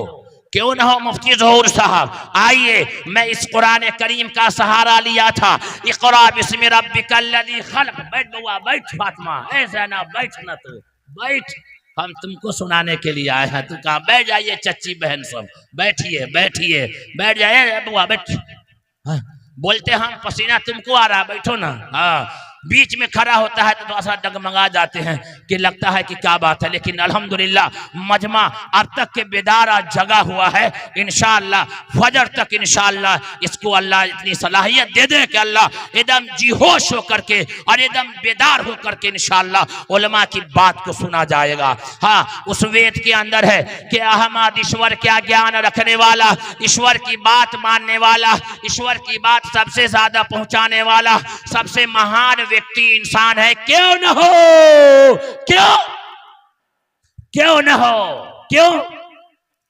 क्यों न हो मुफ्ती ज़हूर साहब। आइए, मैं इस कुरान करीम का सहारा लिया था। इक़रा बिस्मि रब्बिकल्लज़ी खलक़। बैठ बुआ, बैठ फातिमा, ऐसा ना बैठ, ना तू बैठ, हम तुमको सुनाने के लिए आए हैं। तू कहाँ? बैठ जाइए चच्ची बहन सब, बैठिए बैठिए, बैठ जाइए बुआ, बैठ। हाँ, बोलते हम पसीना तुमको आ रहा, बैठो ना। हाँ, बीच में खड़ा होता है तो थोड़ा सा डगमगा जाते हैं कि लगता है कि क्या बात है, लेकिन अल्हम्दुलिल्लाह मजमा अब तक के बेदारा जगा हुआ है। इंशाअल्लाह फजर तक इंशाअल्लाह इसको अल्लाह इतनी सलाहियत दे दे कि अल्लाह एकदम जीहोश होकर के और एकदम बेदार होकर के इंशाअल्लाह उलमा की बात को सुना जाएगा। हाँ, उस वेद के अंदर है कि अहमद ईश्वर क्या ज्ञान रखने वाला, ईश्वर की बात मानने वाला, ईश्वर की बात सबसे ज्यादा पहुंचाने वाला सबसे महान व्यक्ति इंसान है। क्यों न हो, क्यों क्यों न हो, क्यों?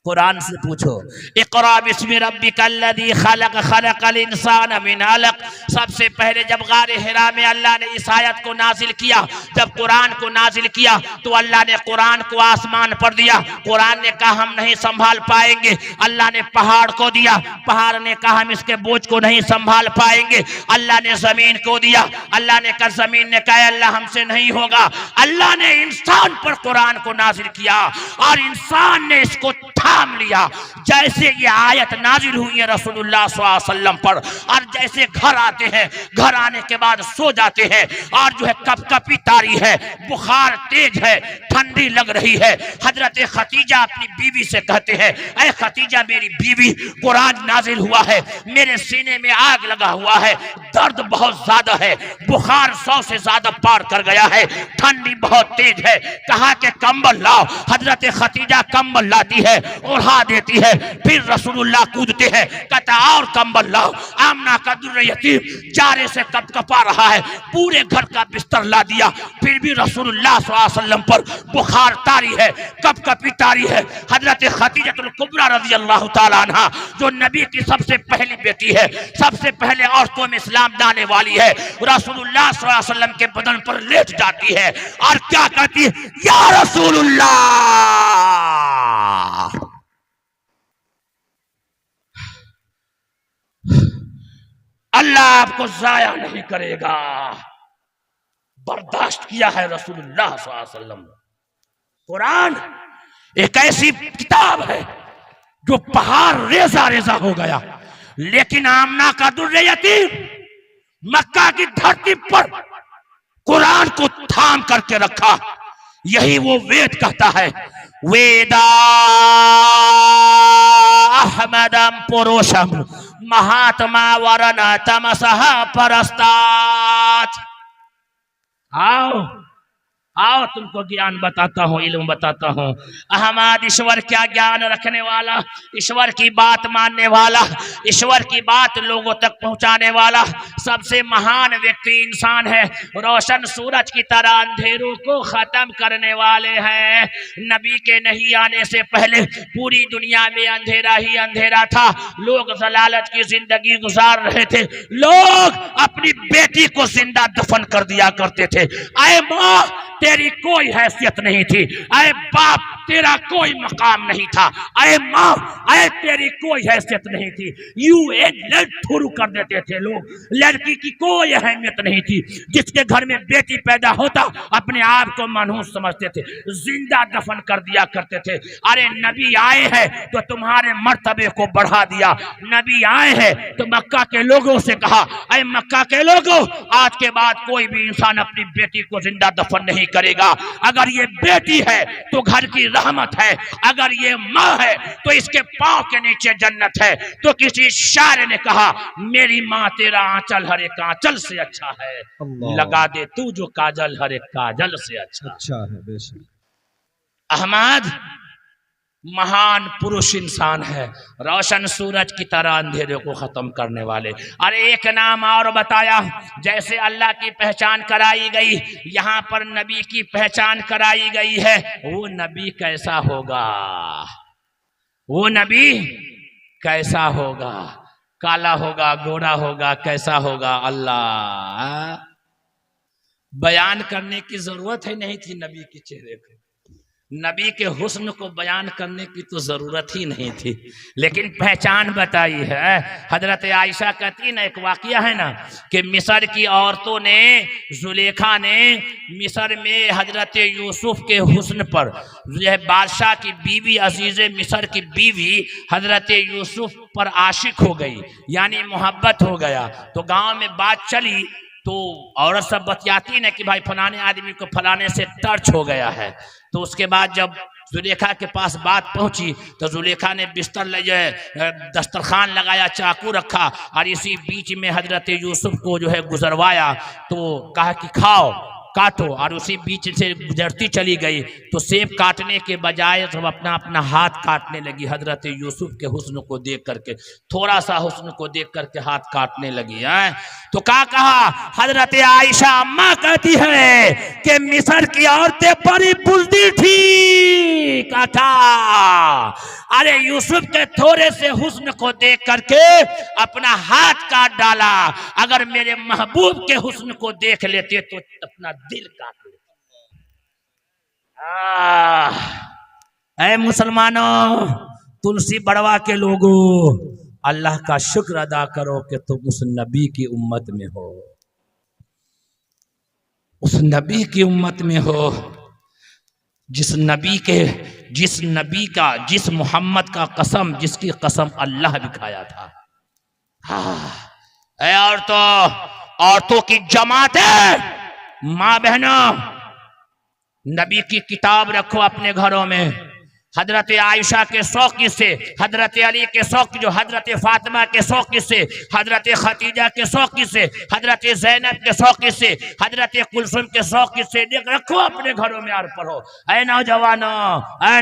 कुरान से पूछो। इक़रा बिस्मि रब्बिकल्लज़ी खलक़ खलक़ल इंसान मिन अलक़। सबसे पहले जब गारे हिरा में अल्लाह ने इस आयत को नाजिल किया, जब कुरान को नाजिल किया तो अल्लाह ने कुरान को आसमान पर दिया। कुरान ने कहा हम नहीं संभाल पाएंगे, अल्लाह ने पहाड़ को दिया, पहाड़ ने कहा हम इसके बोझ को नहीं संभाल पाएंगे, अल्लाह ने जमीन को दिया, अल्लाह ने कहा जमीन ने कहा अल्लाह हमसे नहीं होगा। अल्लाह ने इंसान पर कुरान को नाजिल किया और इंसान ने इसको थाम लिया। जैसे ये आयत नाजिल हुई है रसूलुल्लाह सल्लल्लाहु अलैहि वसल्लम पर, और जैसे घर आते हैं, घर आने के बाद सो जाते हैं और जो है कपकपी तारी है, बुखार तेज है, ठंडी लग रही है। हजरत खतीजा अपनी बीवी से कहते हैं, ऐ खतीजा मेरी बीवी, कुरान नाजिल हुआ है, मेरे सीने में आग लगा हुआ है, दर्द बहुत ज्यादा है, बुखार 100 से ज्यादा पार कर गया है, ठंडी बहुत तेज है। कहा कि कंबल लाओ। हजरत खतीजा कंबल लाती है, ओढ़ा देती है, फिर रसूलुल्लाह कूदते हैं, कहता और कंबल लाओ। आमना का दुर्र यतीम जारे से कपकपा रहा है, पूरे घर का बिस्तर ला दिया, फिर भी रसूलुल्लाह सल्लल्लाहु अलैहि वसल्लम पर बुखार तारी है, कपकपी तारी है। हजरत खतीजतुल कुबरा रज़ियल्लाहु ताला अन्हा, जो नबी की सबसे पहली बेटी है, सबसे पहले औरतों में इस्लाम लाने वाली है, रसूलुल्लाह सल्लल्लाहु अलैहि वसल्लम के बदन पर लेट जाती है और क्या कहती है, या रसूलुल्लाह, अल्लाह आपको जाया नहीं करेगा। बर्दाश्त किया है रसूलुल्लाह सल्लल्लाहु अलैहि वसल्लम। कुरान एक ऐसी किताब है जो पहाड़ रेजा रेजा हो गया, लेकिन आमना का दुर्र यतीम मक्का की धरती पर कुरान को थाम करके रखा। यही वो वेद कहता है, वेदा अहमदम पुरुषम महात्मा वरन तमसह परस्तात। आओ आओ तुमको ज्ञान बताता हूँ, इल्म बताता हूँ। अहमद ईश्वर क्या ज्ञान रखने वाला, ईश्वर की बात मानने वाला, ईश्वर की बात लोगों तक पहुँचाने वाला सबसे महान व्यक्ति इंसान है। रोशन सूरज की तरह अंधेरों को खत्म करने वाले हैं। नबी के नहीं आने से पहले पूरी दुनिया में अंधेरा ही अंधेरा था। लोग जलालत की जिंदगी गुजार रहे थे। लोग अपनी बेटी को जिंदा दफन कर दिया करते थे। आए माँ तेरी कोई हैसियत नहीं थी, अरे बाप तेरा कोई मकाम नहीं था, अरे माँ अरे तेरी कोई हैसियत नहीं थी। यू एक शुरू कर देते थे लोग, लड़की की कोई अहमियत नहीं थी। जिसके घर में बेटी पैदा होता अपने आप को मनहूस समझते थे, जिंदा दफन कर दिया करते थे। अरे नबी आए हैं तो तुम्हारे मर्तबे को बढ़ा दिया। नबी आए हैं तो मक्का के लोगों से कहा, अरे मक्का के लोगों आज के बाद कोई भी इंसान अपनी बेटी को जिंदा दफन नहीं करेगा। अगर ये बेटी है तो घर की रहमत है, अगर ये माँ है तो इसके पांव के नीचे जन्नत है। तो किसी शायर ने कहा, मेरी माँ तेरा आंचल हर एक आंचल से अच्छा है, लगा दे तू जो काजल हर एक काजल से अच्छा है। बेशक अहमद महान पुरुष इंसान है, रोशन सूरज की तरह अंधेरे को खत्म करने वाले। अरे एक नाम और बताया, जैसे अल्लाह की पहचान कराई गई, यहाँ पर नबी की पहचान कराई गई है। वो नबी कैसा होगा, वो नबी कैसा होगा, काला होगा, गोरा होगा, कैसा होगा, अल्लाह बयान करने की जरूरत ही नहीं थी नबी के चेहरे को। नबी के हुस्न को बयान करने की तो जरूरत ही नहीं थी, लेकिन पहचान बताई है। हजरत आयशा कहती ना, एक वाकया है ना कि मिस्र की औरतों ने, जुलेखा ने मिस्र में हजरत यूसुफ के हुस्न पर, यह बादशाह की बीवी, अजीज़े मिस्र की बीवी हजरत यूसुफ पर आशिक हो गई, यानी मोहब्बत हो गया। तो गांव में बात चली तो औरत सब बतियाती ना कि भाई फलाने आदमी को फलाने से टच हो गया है। तो उसके बाद जब जुलेखा के पास बात पहुंची तो जुलेखा ने बिस्तर ले जाए, दस्तरखान लगाया, चाकू रखा और इसी बीच में हजरत यूसुफ को जो है गुजरवाया। तो कहा कि खाओ, काटो, और उसी बीच से गुजरती चली गई। तो सेब काटने के बजाय सब अपना अपना हाथ काटने लगी। हजरत यूसुफ के हुस्न को देख करके, थोड़ा सा हुस्न को देख करके हाथ काटने लगी है। तो क्या कहा, हजरत आयशा अम्मा कहती है कि मिस्र की औरतें बड़ी बुज़दिल थी। कहा अरे यूसुफ के थोड़े से हुस्न को देख करके अपना हाथ काट डाला, अगर मेरे महबूब के हुस्न को देख लेते तो अपना दिल काट लेते। ऐ मुसलमानों, तुलसी बड़वा के लोगों, अल्लाह का शुक्र अदा करो कि तुम उस नबी की उम्मत में हो, उस नबी की उम्मत में हो जिस नबी का, जिस मोहम्मद का कसम, जिसकी कसम अल्लाह भी खाया था। औरतों की जमात है, माँ बहनों, नबी की किताब रखो अपने घरों में। हजरत आयशा के 100 किस्से, हजरत अली के 100, जो हजरत फातिमा के 100 किस्से, हजरत खतीजा के 100 किस्से, हजरत ज़ैनब के 100 किस्से, हजरत कुलसुम के 100 किस्से रखो अपने घरों में और पढ़ो। ऐ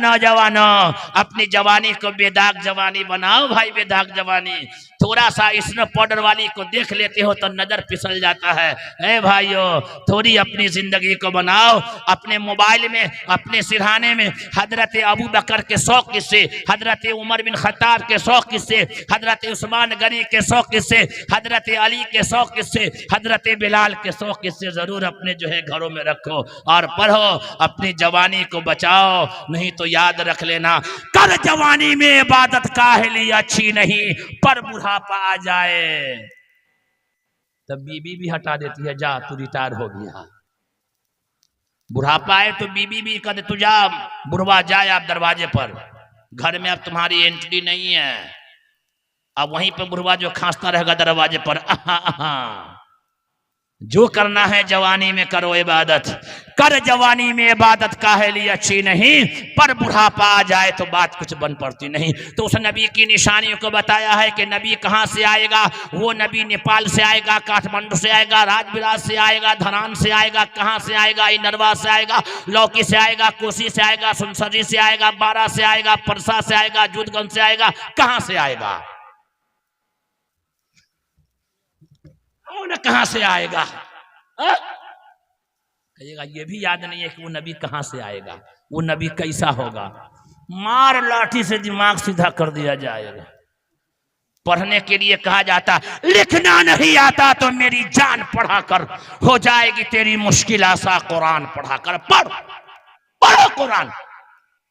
नौजवानों, अपनी जवानी को बेदाग जवानी बनाओ भाई, बेदाग जवानी। थोड़ा सा स्नो पाउडर वाली को देख लेते हो तो नजर फिसल जाता है। ऐ भाइयों, थोड़ी अपनी जिंदगी को बनाओ। अपने मोबाइल में, अपने सिरहाने में हजरत अबू बकर के 100 किस्से, हजरत उमर बिन खत्ताब के 100 किस्से, हजरत उस्मान गनी के 100 किस्से, हजरत अली के 100 किस्से, हजरत बिलाल के 100 किस्से जरूर अपने जो है घरों में रखो और पढ़ो। अपनी जवानी को बचाओ, नहीं तो याद रख लेना, कर जवानी में इबादत काहिली अच्छी नहीं, पर बुढ़ापा आ जाए तब बीबी भी हटा देती है, जा तू रिटायर हो गया। बुढ़ापा आए तो बीबी भी कहते तू जा बुढ़वा, जाए आप दरवाजे पर, घर में अब तुम्हारी एंट्री नहीं है। अब वहीं पर बुढ़वा जो खांसता रहेगा दरवाजे पर, जो करना है जवानी में करो इबादत, कर जवानी में इबादत काहे लिए अच्छी नहीं, पर बुढ़ापा आ जाए तो बात कुछ बन पड़ती नहीं। तो उस नबी की निशानियों को बताया है कि नबी कहाँ से आएगा। वो नबी नेपाल से आएगा, काठमांडू से आएगा, राजबिराज से आएगा, धरान से आएगा, कहाँ से आएगा, इनरवा से आएगा, लौकी से आएगा, कोसी से आएगा, सुनसरी से आएगा, बारा से आएगा, परसा से आएगा, जुदगंज से आएगा, कहाँ से आएगा, कहाँ से आएगा। कहिएगा ये भी याद नहीं है कि वो नबी कहाँ से आएगा, वो नबी कैसा होगा। मार लाठी से दिमाग सीधा कर दिया जाएगा। पढ़ने के लिए कहा जाता, लिखना नहीं आता तो मेरी जान पढ़ा कर, हो जाएगी तेरी मुश्किल आसा, कुरान पढ़ा कर। पढ़ो कुरान।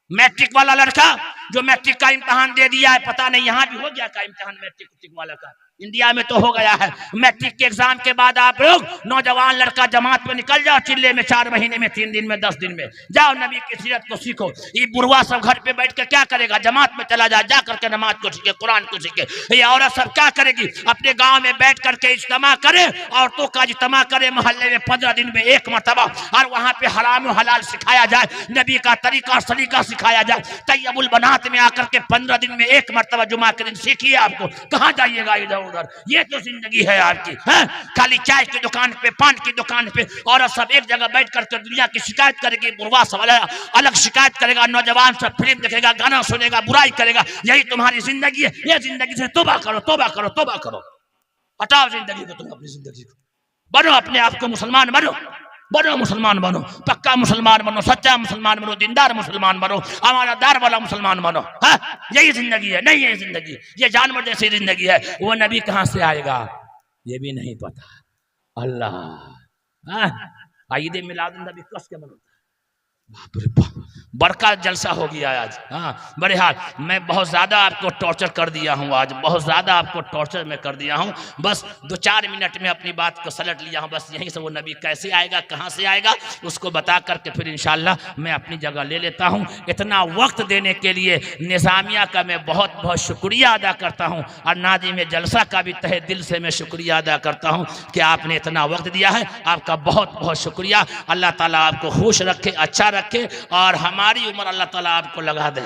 मैट्रिक वाला लड़का जो मैट्रिक का इम्तहान दे दिया है, पता नहीं यहाँ भी हो गया का इम्तहान मैट्रिक वाला का, इंडिया में तो हो गया है। मैट्रिक के एग्जाम के बाद आप लोग नौजवान लड़का जमात में निकल जाओ, चिल्ले में 4 महीने में, 3 दिन में, 10 दिन में जाओ, नबी की सीरत को सीखो। ये बुढ़वा सब घर पे बैठ कर क्या करेगा, जमात में चला जा करके नमाज को सीखे, कुरान को सीखे। ये औरत सब क्या करेगी, अपने गाँव में बैठ करके इज्तिमा करे, औरतों का इज्तिमा करे मोहल्ले में 15 दिन में 1 मरतबा, और वहाँ पे हराम हलाल सिखाया जाए, नबी का तरीका सलीका सिखाया जाए। तैयबुल बनात में आकर के 15 दिन में 1 मरतबा जुमा के दिन सीखिए। आपको कहाँ जाइएगा इधर उधर, ये तो जिंदगी है आपकी। है खाली चाय की दुकान पे, पान की दुकान पे औरत सब एक जगह बैठ करके दुनिया की शिकायत करेगी, बुढ़वा सब अलग शिकायत करेगा, नौजवान सब फिल्म देखेगा, गाना सुनेगा, बुराई करेगा। यही तुम्हारी जिंदगी है। ये जिंदगी से तौबा करो, तौबा करो, तौबा करो। हटाओ जिंदगी को, तुम अपनी जिंदगी को बनो, अपने आप को मुसलमान बनो, बनो मुसलमान बनो, पक्का मुसलमान बनो, सच्चा मुसलमान बनो, दीनदार मुसलमान बनो, हमारा दार वाला मुसलमान बनो। हाँ यही जिंदगी है। नहीं ये जिंदगी, ये जानवर जैसी जिंदगी है। वो नबी कहाँ से आएगा ये भी नहीं पता। अल्लाह ईद मिलाद नबी कस के मनाता है। बाप रे बाप, बड़का जलसा हो गया आज। हाँ बड़े हाल, मैं बहुत ज़्यादा आपको टॉर्चर कर दिया हूँ आज, बहुत ज़्यादा आपको टॉर्चर में कर दिया हूँ। बस 2-4 मिनट में अपनी बात को सलट लिया हूँ। बस यहीं से वो नबी कैसे आएगा, कहाँ से आएगा, उसको बता करके फिर इंशाल्लाह मैं अपनी जगह ले लेता हूँ। इतना वक्त देने के लिए निज़ामिया का मैं बहुत बहुत शुक्रिया अदा करता हूँ, और नाज़िम जलसा का भी तहे दिल से मैं शुक्रिया अदा करता हूँ कि आपने इतना वक्त दिया है। आपका बहुत बहुत शुक्रिया। अल्लाह ताला आपको खुश रखे, अच्छा रखे, और हमारी उम्र अल्लाह ताला आपको लगा दे।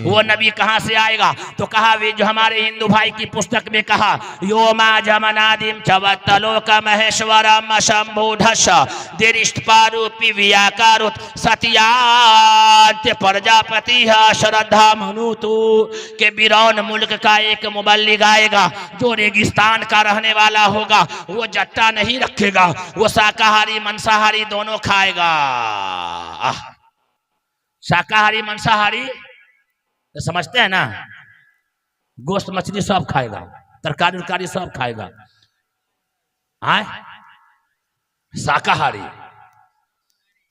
वो नबी कहाँ से आएगा, तो कहा वे जो हमारे हिंदू भाई की पुस्तक में कहा, योमा जमनादिम चवत्तलो का महेश्वरम शंभुधश दिरिष्ट पारूपी व्याकारुत सत्यात प्रजापति श्रद्धा मनुतु के बिरौन मुल्क का एक मुबल्लिग आएगा जो रेगिस्तान का रहने वाला होगा। वो जट्टा नहीं रखेगा, वो शाकाहारी मांसाहारी दोनों खाएगा। शाकाहारी मांसाहारी तो समझते हैं ना, गोश्त मछली सब खाएगा, तरकारी उरकारी सब खाएगा। हाँ शाकाहारी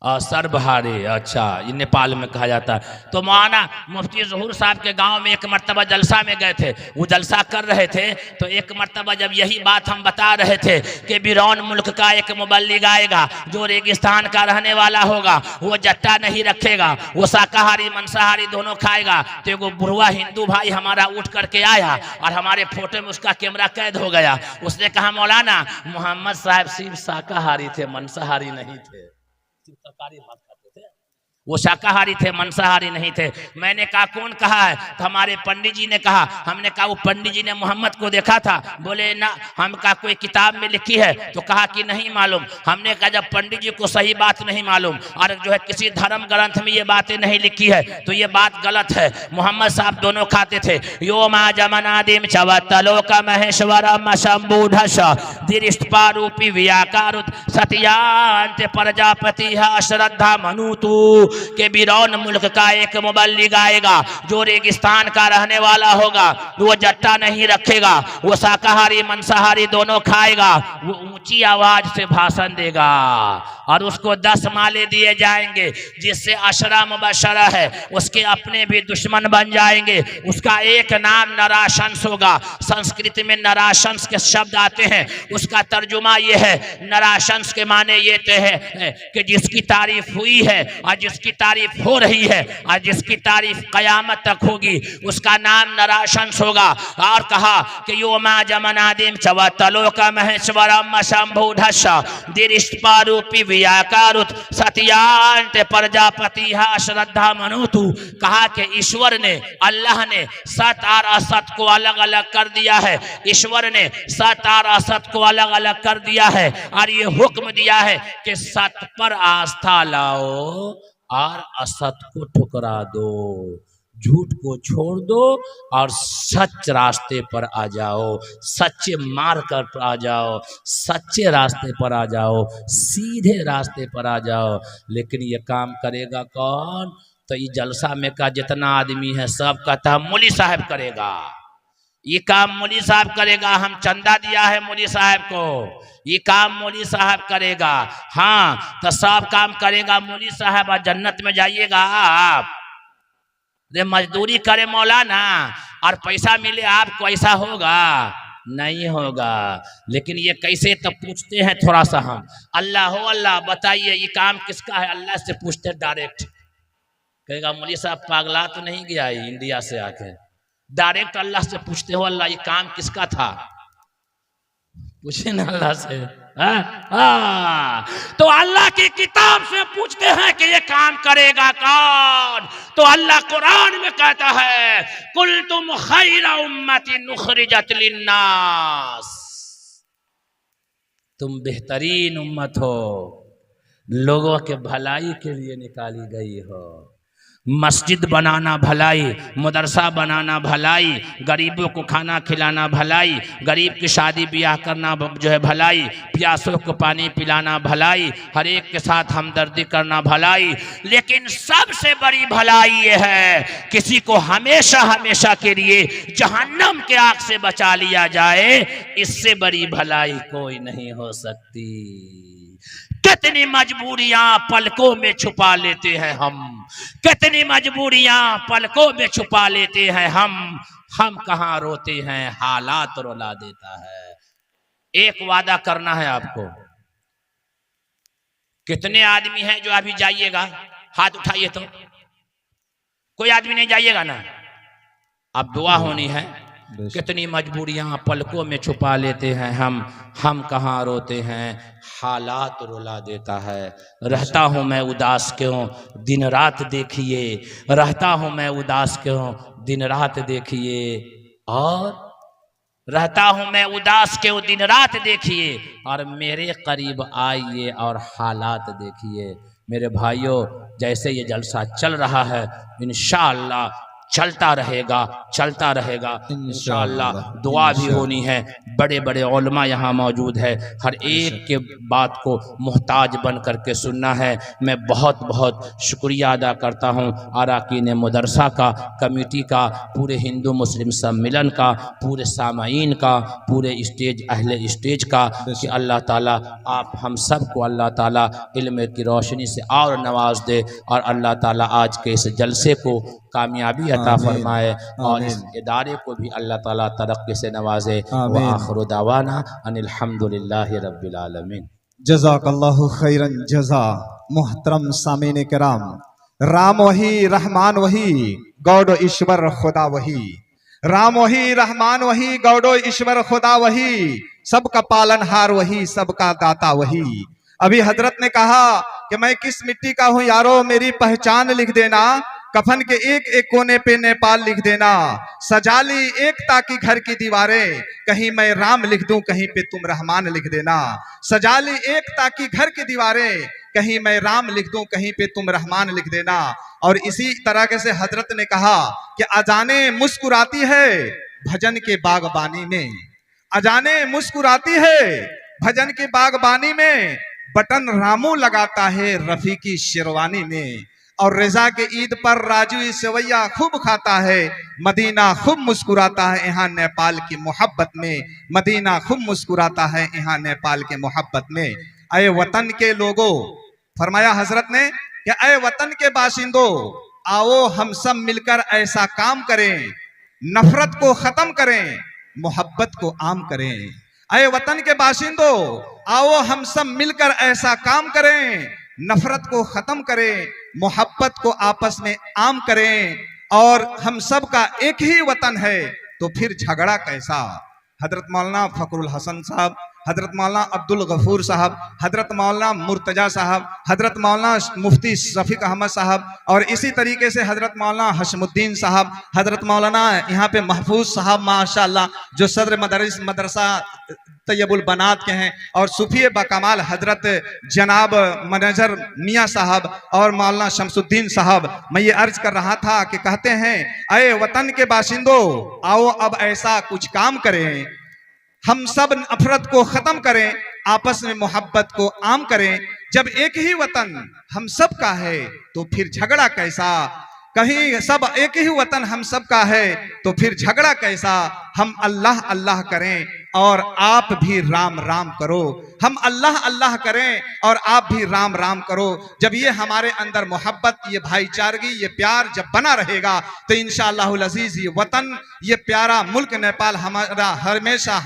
और सर्वहारी। अच्छा ये नेपाल में कहा जाता है। तो मौलाना मुफ्ती ज़हूर साहब के गांव में एक मरतबा जलसा में गए थे। वो जलसा कर रहे थे तो एक मरतबा जब यही बात हम बता रहे थे कि बिरौन मुल्क का एक मुबल्लिग आएगा जो रेगिस्तान का रहने वाला होगा, वो जट्टा नहीं रखेगा, वो शाकाहारी मांसाहारी दोनों खाएगा। तो एगो बुढ़वा हिंदू भाई हमारा उठ करके आया और हमारे फोटो में उसका कैमरा कैद हो गया। उसने कहा मौलाना मोहम्मद साहब सिर्फ शाकाहारी थे, मांसाहारी नहीं थे, तरकारी भात खाते थे, वो शाकाहारी थे, मांसाहारी नहीं थे। मैंने कहा कौन कहा है, तो हमारे पंडित जी ने कहा। हमने कहा वो पंडित जी ने मोहम्मद को देखा था? बोले ना। हम कहा कोई किताब में लिखी है? तो कहा कि नहीं मालूम। हमने कहा जब पंडित जी को सही बात नहीं मालूम और जो है किसी धर्म ग्रंथ में ये बातें नहीं लिखी है तो ये बात गलत है। मोहम्मद साहब दोनों खाते थे। यो मा जमनादिम चवत्तलो का महेश्वरम शंभुधश दिरिष्ट पारूपी व्याकारुत सत्यांत प्रजापति श्रद्धा मनुतु के बिरौन मुल्क का एक मुबल्लिग आएगा जो रेगिस्तान का रहने वाला होगा। वो जट्टा नहीं रखेगा, वो शाकाहारी मांसाहारी दोनों खाएगा, वो ऊंची आवाज से भाषण देगा। और उसको 10 माले दिए जाएंगे, जिससे अशरा मुबशरा है उसके अपने भी दुश्मन बन जाएंगे। उसका एक नाम नराशंस होगा। संस्कृत में नराशंस के शब्द आते हैं, उसका तर्जुमा ये है, नराशंस के माने ये है कि जिसकी तारीफ हुई है और जिसकी तारीफ हो रही है और जिसकी तारीफ कयामत तक होगी, उसका नाम नराशंस होगा। और कहा कि योमा जमनादिम चवतलो का महेश्वरम शंभुधश दिरिष्पारूपी व्याकारुत सत्यांत प्रजापति श्रद्धा मनुतु। कहा कि ईश्वर ने, अल्लाह ने सत और असत को अलग अलग कर दिया है। ईश्वर ने सत और असत को अलग अलग कर दिया है और ये हुक्म दिया है कि सत पर आस्था लाओ और असत को ठुकरा दो, झूठ को छोड़ दो और सच रास्ते पर आ जाओ, सच्चे मार्ग पर आ जाओ, सच्चे रास्ते पर आ जाओ, सीधे रास्ते पर आ जाओ। लेकिन ये काम करेगा कौन? तो ये जलसा में का जितना आदमी है सब कहता है मौली साहब करेगा, ये काम मौली साहब करेगा, हम चंदा दिया है मौली साहब को, ये काम मौली साहब करेगा। हाँ, तो सब काम करेगा मौली साहब और जन्नत में जाइएगा आप। रे मजदूरी करे मौलाना और पैसा मिले आपको, ऐसा होगा? नहीं होगा। लेकिन ये कैसे तब पूछते हैं थोड़ा सा हम, अल्लाह हो अल्लाह बताइए ये काम किसका है? अल्लाह से पूछते डायरेक्ट। कहेगा मौली साहब पागला तो नहीं गया इंडिया से आके? डायरेक्ट अल्लाह से पूछते हो, अल्लाह ये काम किसका था? पूछे ना अल्लाह से। तो अल्लाह की किताब से पूछते हैं कि ये काम करेगा कौन? तो अल्लाह कुरान में कहता है कुल तुम खैरा उम्मतिन उखरिजत लिन्नास, तुम बेहतरीन उम्मत हो, लोगों के भलाई के लिए निकाली गई हो। मस्जिद बनाना भलाई, मदरसा बनाना भलाई, गरीबों को खाना खिलाना भलाई, गरीब की शादी ब्याह करना जो है भलाई, प्यासों को पानी पिलाना भलाई, हर एक के साथ हमदर्दी करना भलाई। लेकिन सबसे बड़ी भलाई ये है किसी को हमेशा हमेशा के लिए जहन्नम के आग से बचा लिया जाए, इससे बड़ी भलाई कोई नहीं हो सकती। कितनी मजबूरियां पलकों में छुपा लेते हैं हम, कितनी मजबूरियां पलकों में छुपा लेते हैं हम कहाँ रोते हैं, हालात रुला देता है। एक वादा करना है आपको। कितने आदमी हैं जो अभी जाइएगा, हाथ उठाइए तो कोई आदमी नहीं जाइएगा ना? अब दुआ होनी है। कितनी मजबूरियां पलकों में छुपा लेते हैं हम कहाँ रोते हैं, हालात रुला देता है। रहता हूँ मैं उदास क्यों दिन रात देखिए, रहता हूँ मैं उदास क्यों दिन रात देखिए, और रहता हूँ मैं उदास क्यों दिन रात देखिए, और मेरे करीब आइए और हालात देखिए। मेरे भाइयों, जैसे ये जलसा चल रहा है इंशाअल्लाह चलता रहेगा इंशाअल्लाह। दुआ भी होनी है। बड़े बड़े उलमा यहाँ मौजूद है, हर एक के बात को मोहताज बन करके सुनना है। मैं बहुत बहुत शुक्रिया अदा करता हूँ अरकान मदरसा का, कमेटी का, पूरे हिंदू मुस्लिम सम्मेलन का, पूरे सामाईन का, पूरे स्टेज अहले स्टेज का, कि अल्लाह ताला आप हम सब को अल्लाह ताला इल्म की रोशनी से और नवाज दे, और अल्लाह ताला आज के इस जलसे को कामयाबी अता फरमाए, और इस इदारे को भी अल्लाह ताला तरक्की से नवाजे। व आखिरु दावाना अनिल हम्दुलिल्लाहि रब्बिल आलमीन। जज़ाकल्लाहु खैरन जज़ा। मोहतरम सामीन किराम, राम वही रहमान वही, गौडो ईश्वर खुदा वही। राम वही रहमान वही, गौडो ईश्वर खुदा वही, सबका पालनहार वही, सबका दाता वही। अभी हजरत ने कहा कि मैं किस मिट्टी का हूँ यारो, मेरी पहचान लिख देना, कफन के एक एक कोने पे नेपाल लिख देना, सजा ली एकता की घर की दीवारें, कहीं मैं राम लिख दूं कहीं पे तुम रहमान लिख देना। सजा ली एकता की घर की दीवारें, कहीं मैं राम लिख दूं कहीं पे तुम रहमान लिख देना। और इसी तरह से हजरत ने कहा कि अजाने मुस्कुराती है भजन के बागबानी में, अजाने मुस्कुराती है भजन की बागबानी में, बटन रामू लगाता है रफी की शेरवानी में। और रजा के ईद पर राजू सेवैया खूब खाता है, मदीना खूब मुस्कुराता है यहाँ नेपाल की मोहब्बत में, मदीना खूब मुस्कुराता है यहाँ नेपाल के मोहब्बत में। अय वतन के लोगों, फरमाया हजरत ने कि अय वतन के बाशिंदों, आओ हम सब मिलकर ऐसा काम करें, नफरत को खत्म करें, मोहब्बत को आम करें। अय वतन के बाशिंदों, आओ हम सब मिलकर ऐसा काम करें, नफरत को खत्म करें, मोहब्बत को आपस में आम करें। और हम सब का एक ही वतन है तो फिर झगड़ा कैसा। हजरत मौलाना फखरुल हसन साहब, हजरत मौलाना अब्दुल गफूर साहब, हजरत मौलाना मुर्तजा साहब, हजरत मौलाना मुफ्ती शफीक अहमद साहब, और इसी तरीके से हजरत मौलाना हशमुद्दीन साहब, हजरत मौलाना यहाँ पे महफूज साहब माशाल्लाह जो सदर मदरसा तैयबुल बनात के हैं, और सूफी बकमाल हजरत जनाब मैनेजर मियाँ साहब और मौलाना शमसुद्दीन साहब। मैं ये अर्ज कर रहा था कि कहते हैं अय वतन के बाशिंदों, आओ अब ऐसा कुछ काम करें, हम सब नफरत को खत्म करें, आपस में मोहब्बत को आम करें। जब एक ही वतन हम सब का है तो फिर झगड़ा कैसा। कहीं सब एक ही वतन हम सब का है तो फिर झगड़ा कैसा। हम अल्लाह अल्लाह करें और आप भी राम राम करो, हम अल्लाह अल्लाह करें और आप भी राम राम करो। जब ये हमारे अंदर मोहब्बत, ये भाईचारगी, ये प्यार जब बना रहेगा तो इंशाअल्लाहुल अजीज ये वतन, ये प्यारा मुल्क नेपाल हमारा हमेशा